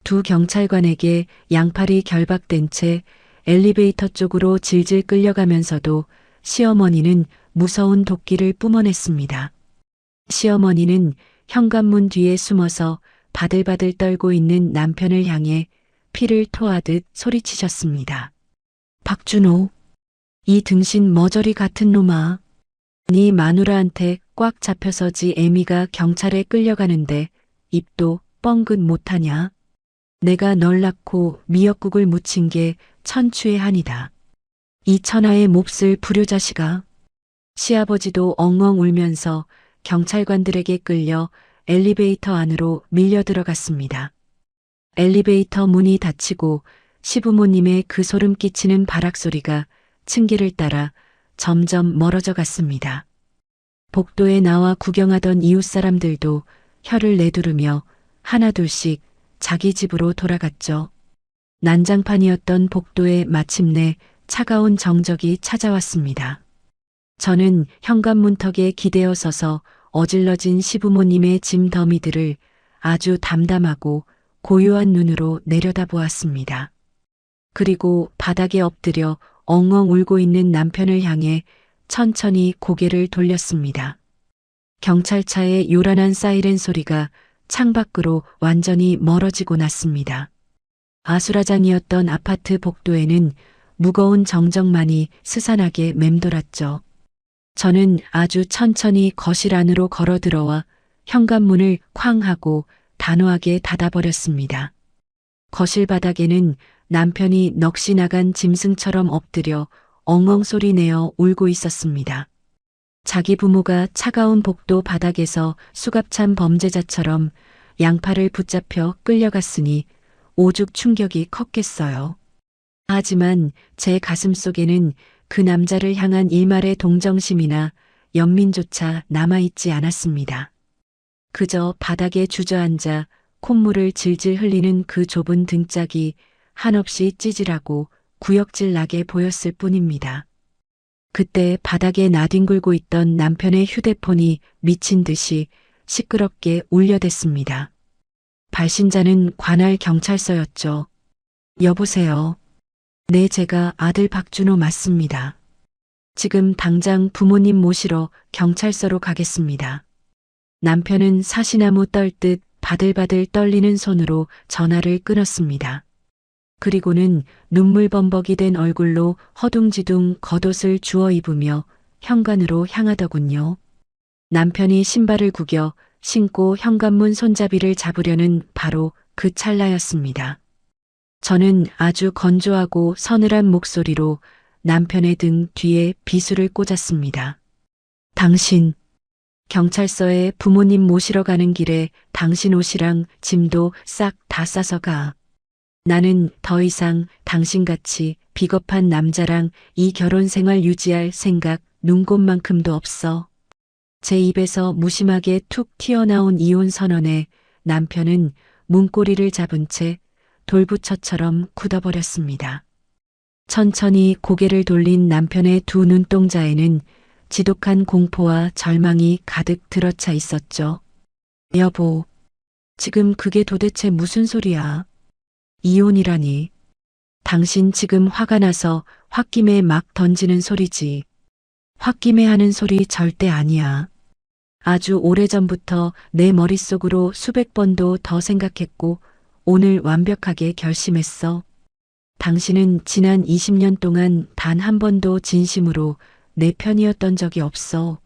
2 경찰관에게 양팔이 결박된 채 엘리베이터 쪽으로 질질 끌려가면서도 시어머니는 무서운 도끼를 뿜어냈습니다. 시어머니는 현관문 뒤에 숨어서 바들바들 떨고 있는 남편을 향해 피를 토하듯 소리치셨습니다. 박준호, 이 등신 머저리 같은 놈아. 네 마누라한테 꽉 잡혀서지 애미가 경찰에 끌려가는데 입도 뻥긋 못하냐. 내가 널 낳고 미역국을 무친 게 천추의 한이다. 이 천하의 몹쓸 불효자식아. 시아버지도 엉엉 울면서 경찰관들에게 끌려 엘리베이터 안으로 밀려 들어갔습니다. 엘리베이터 문이 닫히고 시부모님의 그 소름 끼치는 발악소리가 층계를 따라 점점 멀어져 갔습니다. 복도에 나와 구경하던 이웃 사람들도 혀를 내두르며 하나둘씩 자기 집으로 돌아갔죠. 난장판이었던 복도에 마침내 차가운 정적이 찾아왔습니다. 저는 현관문턱에 기대어 서서 어질러진 시부모님의 짐 더미들을 아주 담담하고 고요한 눈으로 내려다보았습니다. 그리고 바닥에 엎드려 엉엉 울고 있는 남편을 향해 천천히 고개를 돌렸습니다. 경찰차의 요란한 사이렌 소리가 창밖으로 완전히 멀어지고 났습니다. 아수라장이었던 아파트 복도에는 무거운 정적만이 스산하게 맴돌았죠. 저는 아주 천천히 거실 안으로 걸어 들어와 현관문을 쾅 하고 단호하게 닫아버렸습니다. 거실 바닥에는 남편이 넋이 나간 짐승처럼 엎드려 엉엉 소리 내어 울고 있었습니다. 자기 부모가 차가운 복도 바닥에서 수갑찬 범죄자처럼 양팔을 붙잡혀 끌려갔으니 오죽 충격이 컸겠어요. 하지만 제 가슴 속에는 그 남자를 향한 일말의 동정심이나 연민조차 남아있지 않았습니다. 그저 바닥에 주저앉아 콧물을 질질 흘리는 그 좁은 등짝이 한없이 찌질하고 구역질 나게 보였을 뿐입니다. 그때 바닥에 나뒹굴고 있던 남편의 휴대폰이 미친 듯이 시끄럽게 울려댔습니다. 발신자는 관할 경찰서였죠. 여보세요. 네, 제가 아들 박준호 맞습니다. 지금 당장 부모님 모시러 경찰서로 가겠습니다. 남편은 사시나무 떨듯 바들바들 떨리는 손으로 전화를 끊었습니다. 그리고는 눈물 범벅이 된 얼굴로 허둥지둥 겉옷을 주워 입으며 현관으로 향하더군요. 남편이 신발을 구겨 신고 현관문 손잡이를 잡으려는 바로 그 찰나였습니다. 저는 아주 건조하고 서늘한 목소리로 남편의 등 뒤에 비수를 꽂았습니다. 당신, 경찰서에 부모님 모시러 가는 길에 당신 옷이랑 짐도 싹 다 싸서 가. 나는 더 이상 당신같이 비겁한 남자랑 이 결혼 생활 유지할 생각 눈꼽만큼도 없어. 제 입에서 무심하게 툭 튀어나온 이혼 선언에 남편은 문고리를 잡은 채 돌부처처럼 굳어버렸습니다. 천천히 고개를 돌린 남편의 두 눈동자에는 지독한 공포와 절망이 가득 들어차 있었죠. 여보, 지금 그게 도대체 무슨 소리야? 이혼이라니. 당신 지금 화가 나서 홧김에 막 던지는 소리지. 홧김에 하는 소리 절대 아니야. 아주 오래전부터 내 머릿속으로 수백 번도 더 생각했고 오늘 완벽하게 결심했어. 당신은 지난 20년 동안 단 한 번도 진심으로 내 편이었던 적이 없어.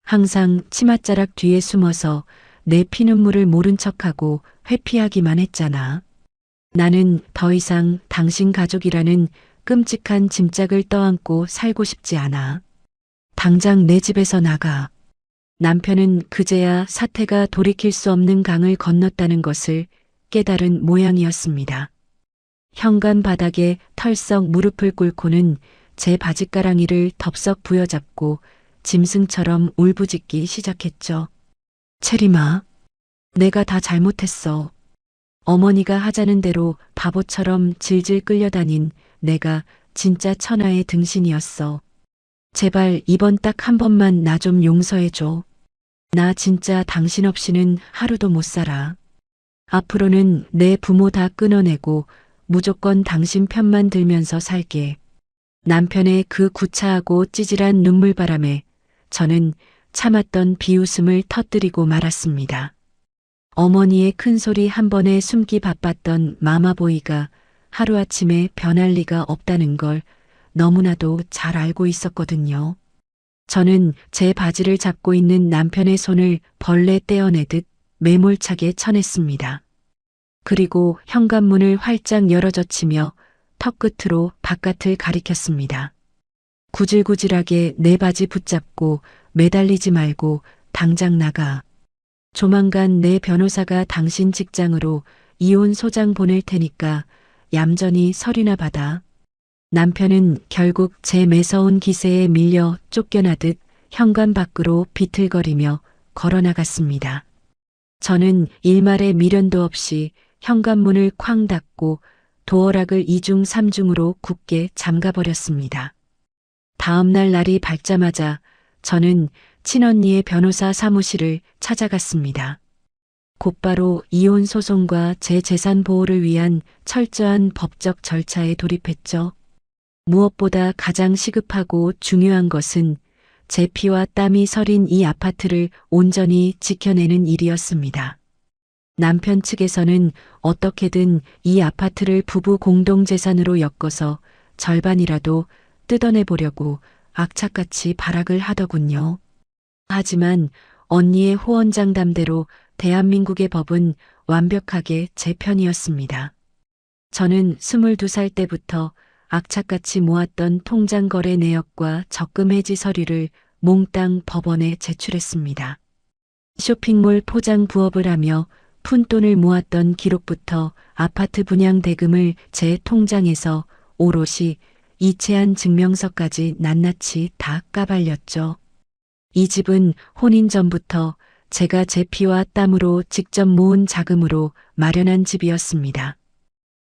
항상 치맛자락 뒤에 숨어서 내 피눈물을 모른 척하고 회피하기만 했잖아. 나는 더 이상 당신 가족이라는 끔찍한 짐짝을 떠안고 살고 싶지 않아. 당장 내 집에서 나가. 남편은 그제야 사태가 돌이킬 수 없는 강을 건넜다는 것을 깨달은 모양이었습니다. 현관 바닥에 털썩 무릎을 꿇고는 제 바짓가랑이를 덥석 부여잡고 짐승처럼 울부짖기 시작했죠. 체리마, 내가 다 잘못했어. 어머니가 하자는 대로 바보처럼 질질 끌려다닌 내가 진짜 천하의 등신이었어. 제발 이번 딱 한 번만 나 좀 용서해줘. 나 진짜 당신 없이는 하루도 못 살아. 앞으로는 내 부모 다 끊어내고 무조건 당신 편만 들면서 살게. 남편의 그 구차하고 찌질한 눈물바람에 저는 참았던 비웃음을 터뜨리고 말았습니다. 어머니의 큰소리 한 번에 숨기 바빴던 마마보이가 하루아침에 변할 리가 없다는 걸 너무나도 잘 알고 있었거든요. 저는 제 바지를 잡고 있는 남편의 손을 벌레 떼어내듯 매몰차게 쳐냈습니다. 그리고 현관문을 활짝 열어젖히며 턱끝으로 바깥을 가리켰습니다. 구질구질하게 내 바지 붙잡고 매달리지 말고 당장 나가. 조만간 내 변호사가 당신 직장으로 이혼 소장 보낼 테니까 얌전히 서류나 받아. 남편은 결국 제 매서운 기세에 밀려 쫓겨나듯 현관 밖으로 비틀거리며 걸어나갔습니다. 저는 일말의 미련도 없이 현관문을 쾅 닫고 도어락을 이중 삼중으로 굳게 잠가버렸습니다. 다음 날 날이 밝자마자 저는 친언니의 변호사 사무실을 찾아갔습니다. 곧바로 이혼 소송과 제 재산 보호를 위한 철저한 법적 절차에 돌입했죠. 무엇보다 가장 시급하고 중요한 것은 제 피와 땀이 서린 이 아파트를 온전히 지켜내는 일이었습니다. 남편 측에서는 어떻게든 이 아파트를 부부 공동재산으로 엮어서 절반이라도 뜯어내보려고 악착같이 발악을 하더군요. 하지만 언니의 호언장담대로 대한민국의 법은 완벽하게 제 편이었습니다. 저는 22살 때부터 악착같이 모았던 통장 거래 내역과 적금 해지 서류를 몽땅 법원에 제출했습니다. 쇼핑몰 포장 부업을 하며 푼돈을 모았던 기록부터 아파트 분양 대금을 제 통장에서 오롯이 이체한 증명서까지 낱낱이 다 까발렸죠. 이 집은 혼인 전부터 제가 제 피와 땀으로 직접 모은 자금으로 마련한 집이었습니다.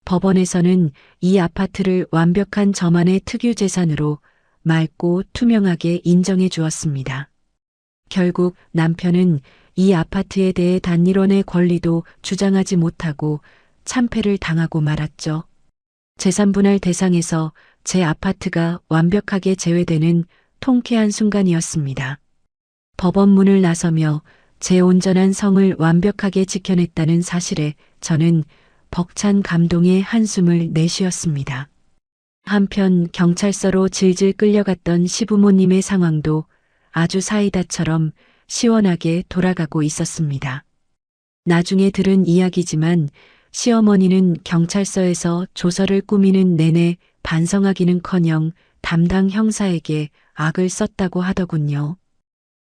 법원에서는 이 아파트를 완벽한 저만의 특유 재산으로 맑고 투명하게 인정해 주었습니다. 결국 남편은 이 아파트에 대해 단일원의 권리도 주장하지 못하고 참패를 당하고 말았죠. 재산분할 대상에서 제 아파트가 완벽하게 제외되는 통쾌한 순간이었습니다. 법원 문을 나서며 제 온전한 성을 완벽하게 지켜냈다는 사실에 저는 벅찬 감동의 한숨을 내쉬었습니다. 한편 경찰서로 질질 끌려갔던 시부모님의 상황도 아주 사이다처럼 시원하게 돌아가고 있었습니다. 나중에 들은 이야기지만 시어머니는 경찰서에서 조서를 꾸미는 내내 반성하기는커녕 담당 형사에게 악을 썼다고 하더군요.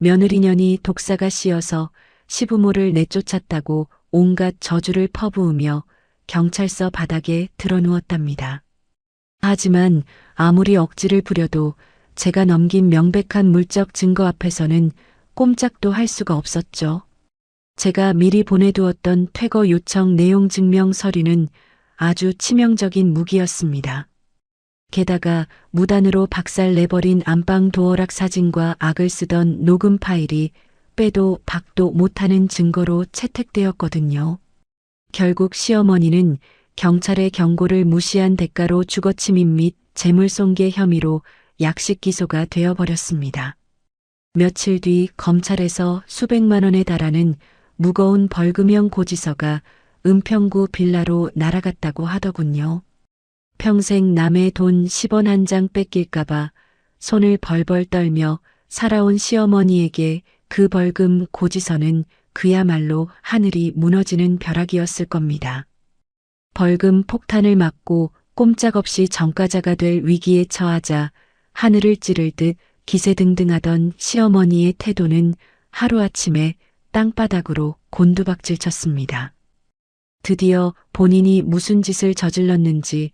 며느리년이 독사가 씌어서 시부모를 내쫓았다고 온갖 저주를 퍼부으며 경찰서 바닥에 드러누웠답니다. 하지만 아무리 억지를 부려도 제가 넘긴 명백한 물적 증거 앞에서는 꼼짝도 할 수가 없었죠. 제가 미리 보내두었던 퇴거 요청 내용 증명 서류는 아주 치명적인 무기였습니다. 게다가 무단으로 박살내버린 안방 도어락 사진과 악을 쓰던 녹음 파일이 빼도 박도 못하는 증거로 채택되었거든요. 결국 시어머니는 경찰의 경고를 무시한 대가로 주거침입 및 재물손괴 혐의로 약식 기소가 되어버렸습니다. 며칠 뒤 검찰에서 수백만 원에 달하는 무거운 벌금형 고지서가 은평구 빌라로 날아갔다고 하더군요. 평생 남의 돈 10원 한 장 뺏길까봐 손을 벌벌 떨며 살아온 시어머니에게 그 벌금 고지서는 그야말로 하늘이 무너지는 벼락이었을 겁니다. 벌금 폭탄을 맞고 꼼짝없이 전과자가 될 위기에 처하자 하늘을 찌를 듯 기세등등하던 시어머니의 태도는 하루아침에 땅바닥으로 곤두박질 쳤습니다. 드디어 본인이 무슨 짓을 저질렀는지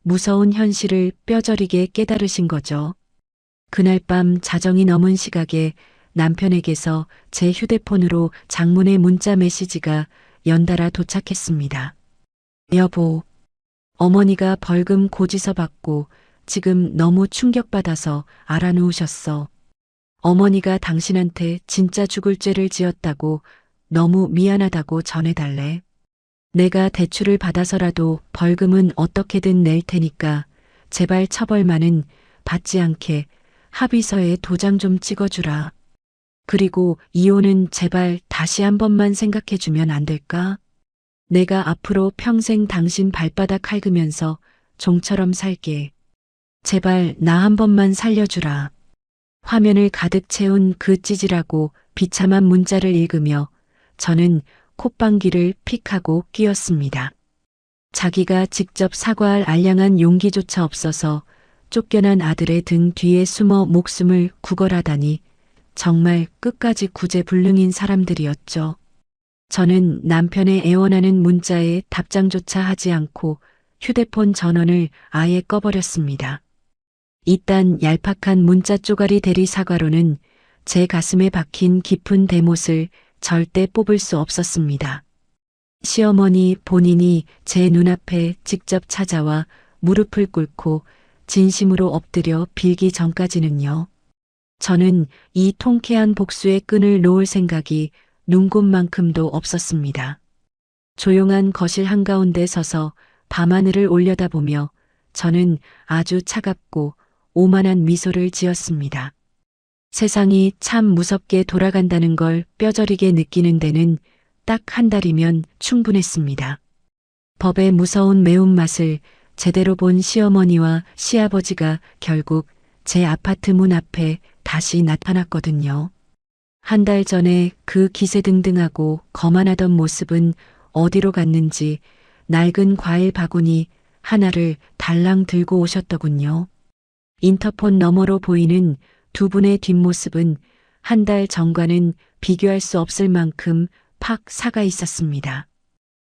무서운 현실을 뼈저리게 깨달으신 거죠. 그날 밤 자정이 넘은 시각에 남편에게서 제 휴대폰으로 장문의 문자 메시지가 연달아 도착했습니다. 여보, 어머니가 벌금 고지서 받고 지금 너무 충격받아서 알아놓으셨어. 어머니가 당신한테 진짜 죽을 죄를 지었다고 너무 미안하다고 전해달래. 내가 대출을 받아서라도 벌금은 어떻게든 낼 테니까 제발 처벌만은 받지 않게 합의서에 도장 좀 찍어주라. 그리고 이혼은 제발 다시 한 번만 생각해주면 안 될까? 내가 앞으로 평생 당신 발바닥 핥으면서 종처럼 살게. 제발 나 한 번만 살려주라. 화면을 가득 채운 그 찌질하고 비참한 문자를 읽으며 저는 콧방귀를 픽 하고 끼었습니다. 자기가 직접 사과할 알량한 용기조차 없어서 쫓겨난 아들의 등 뒤에 숨어 목숨을 구걸하다니 정말 끝까지 구제불능인 사람들이었죠. 저는 남편의 애원하는 문자에 답장조차 하지 않고 휴대폰 전원을 아예 꺼버렸습니다. 이딴 얄팍한 문자 쪼가리 대리 사과로는 제 가슴에 박힌 깊은 대못을 절대 뽑을 수 없었습니다. 시어머니 본인이 제 눈앞에 직접 찾아와 무릎을 꿇고 진심으로 엎드려 빌기 전까지는요. 저는 이 통쾌한 복수의 끈을 놓을 생각이 눈곱만큼도 없었습니다. 조용한 거실 한가운데 서서 밤하늘을 올려다보며 저는 아주 차갑고 오만한 미소를 지었습니다. 세상이 참 무섭게 돌아간다는 걸 뼈저리게 느끼는 데는 딱 한 달이면 충분했습니다. 법의 무서운 매운맛을 제대로 본 시어머니와 시아버지가 결국 제 아파트 문 앞에 다시 나타났거든요. 한 달 전에 그 기세등등하고 거만하던 모습은 어디로 갔는지 낡은 과일 바구니 하나를 달랑 들고 오셨더군요. 인터폰 너머로 보이는 두 분의 뒷모습은 한 달 전과는 비교할 수 없을 만큼 팍 사가 있었습니다.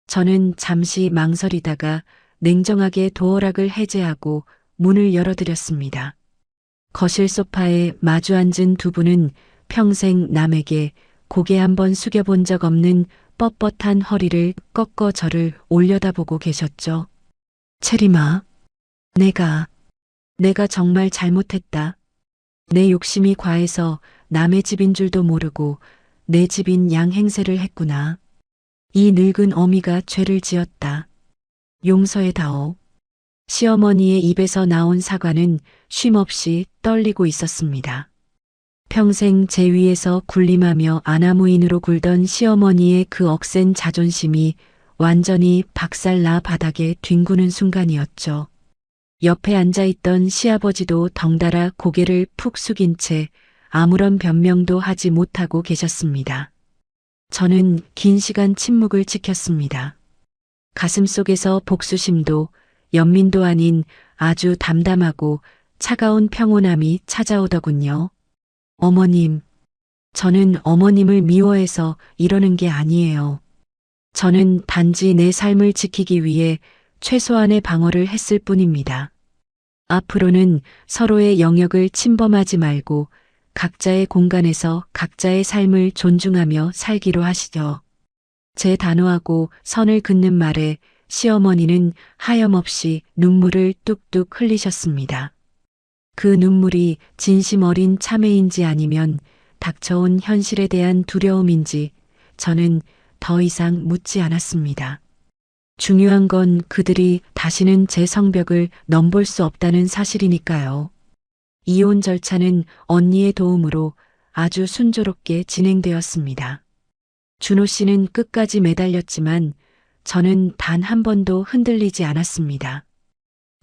저는 잠시 망설이다가 냉정하게 도어락을 해제하고 문을 열어드렸습니다. 거실 소파에 마주 앉은 두 분은 평생 남에게 고개 한번 숙여본 적 없는 뻣뻣한 허리를 꺾어 저를 올려다보고 계셨죠. 체리마, 내가 정말 잘못했다. 내 욕심이 과해서 남의 집인 줄도 모르고 내 집인 양 행세를 했구나. 이 늙은 어미가 죄를 지었다. 용서해다오. 시어머니의 입에서 나온 사과는 쉼없이 떨리고 있었습니다. 평생 제 위에서 군림하며 아나무인으로 굴던 시어머니의 그 억센 자존심이 완전히 박살나 바닥에 뒹구는 순간이었죠. 옆에 앉아있던 시아버지도 덩달아 고개를 푹 숙인 채 아무런 변명도 하지 못하고 계셨습니다. 저는 긴 시간 침묵을 지켰습니다. 가슴속에서 복수심도 연민도 아닌 아주 담담하고 차가운 평온함이 찾아오더군요. 어머님, 저는 어머님을 미워해서 이러는 게 아니에요. 저는 단지 내 삶을 지키기 위해 최소한의 방어를 했을 뿐입니다. 앞으로는 서로의 영역을 침범하지 말고 각자의 공간에서 각자의 삶을 존중하며 살기로 하시죠. 제 단호하고 선을 긋는 말에 시어머니는 하염없이 눈물을 뚝뚝 흘리셨습니다. 그 눈물이 진심 어린 참회인지 아니면 닥쳐온 현실에 대한 두려움인지 저는 더 이상 묻지 않았습니다. 중요한 건 그들이 다시는 제 성벽을 넘볼 수 없다는 사실이니까요. 이혼 절차는 언니의 도움으로 아주 순조롭게 진행되었습니다. 준호 씨는 끝까지 매달렸지만 저는 단 한 번도 흔들리지 않았습니다.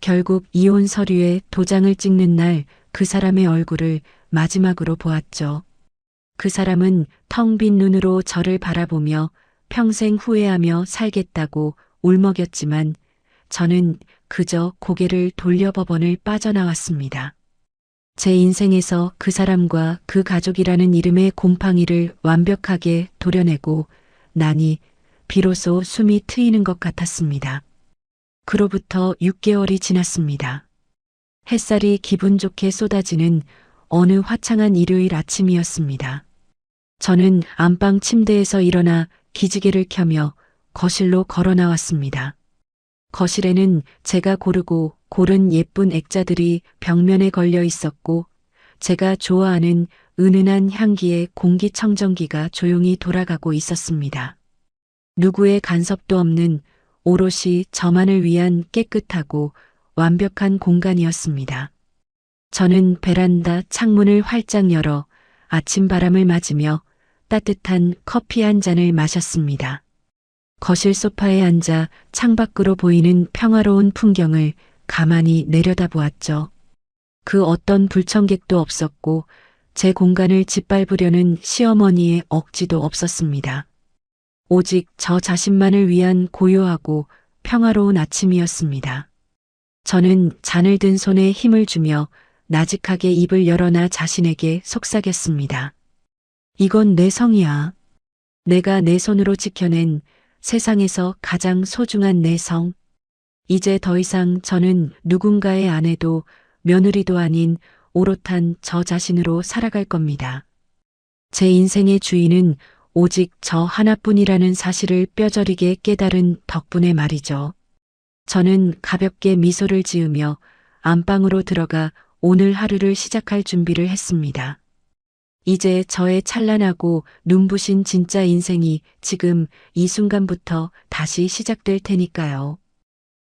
결국 이혼 서류에 도장을 찍는 날 그 사람의 얼굴을 마지막으로 보았죠. 그 사람은 텅 빈 눈으로 저를 바라보며 평생 후회하며 살겠다고 울먹였지만 저는 그저 고개를 돌려 법원을 빠져나왔습니다. 제 인생에서 그 사람과 그 가족이라는 이름의 곰팡이를 완벽하게 도려내고 나니 비로소 숨이 트이는 것 같았습니다. 그로부터 6개월이 지났습니다. 햇살이 기분 좋게 쏟아지는 어느 화창한 일요일 아침이었습니다. 저는 안방 침대에서 일어나 기지개를 켜며 거실로 걸어 나왔습니다. 거실에는 제가 고르고 고른 예쁜 액자들이 벽면에 걸려 있었고 제가 좋아하는 은은한 향기의 공기청정기가 조용히 돌아가고 있었습니다. 누구의 간섭도 없는 오롯이 저만을 위한 깨끗하고 완벽한 공간이었습니다. 저는 베란다 창문을 활짝 열어 아침 바람을 맞으며 따뜻한 커피 한 잔을 마셨습니다. 거실 소파에 앉아 창밖으로 보이는 평화로운 풍경을 가만히 내려다보았죠. 그 어떤 불청객도 없었고 제 공간을 짓밟으려는 시어머니의 억지도 없었습니다. 오직 저 자신만을 위한 고요하고 평화로운 아침이었습니다. 저는 잔을 든 손에 힘을 주며 나직하게 입을 열어 나 자신에게 속삭였습니다. 이건 내 성이야. 내가 내 손으로 지켜낸 세상에서 가장 소중한 내 성. 이제 더 이상 저는 누군가의 아내도 며느리도 아닌 오롯한 저 자신으로 살아갈 겁니다. 제 인생의 주인은 오직 저 하나뿐이라는 사실을 뼈저리게 깨달은 덕분에 말이죠. 저는 가볍게 미소를 지으며 안방으로 들어가 오늘 하루를 시작할 준비를 했습니다. 이제 저의 찬란하고 눈부신 진짜 인생이 지금 이 순간부터 다시 시작될 테니까요.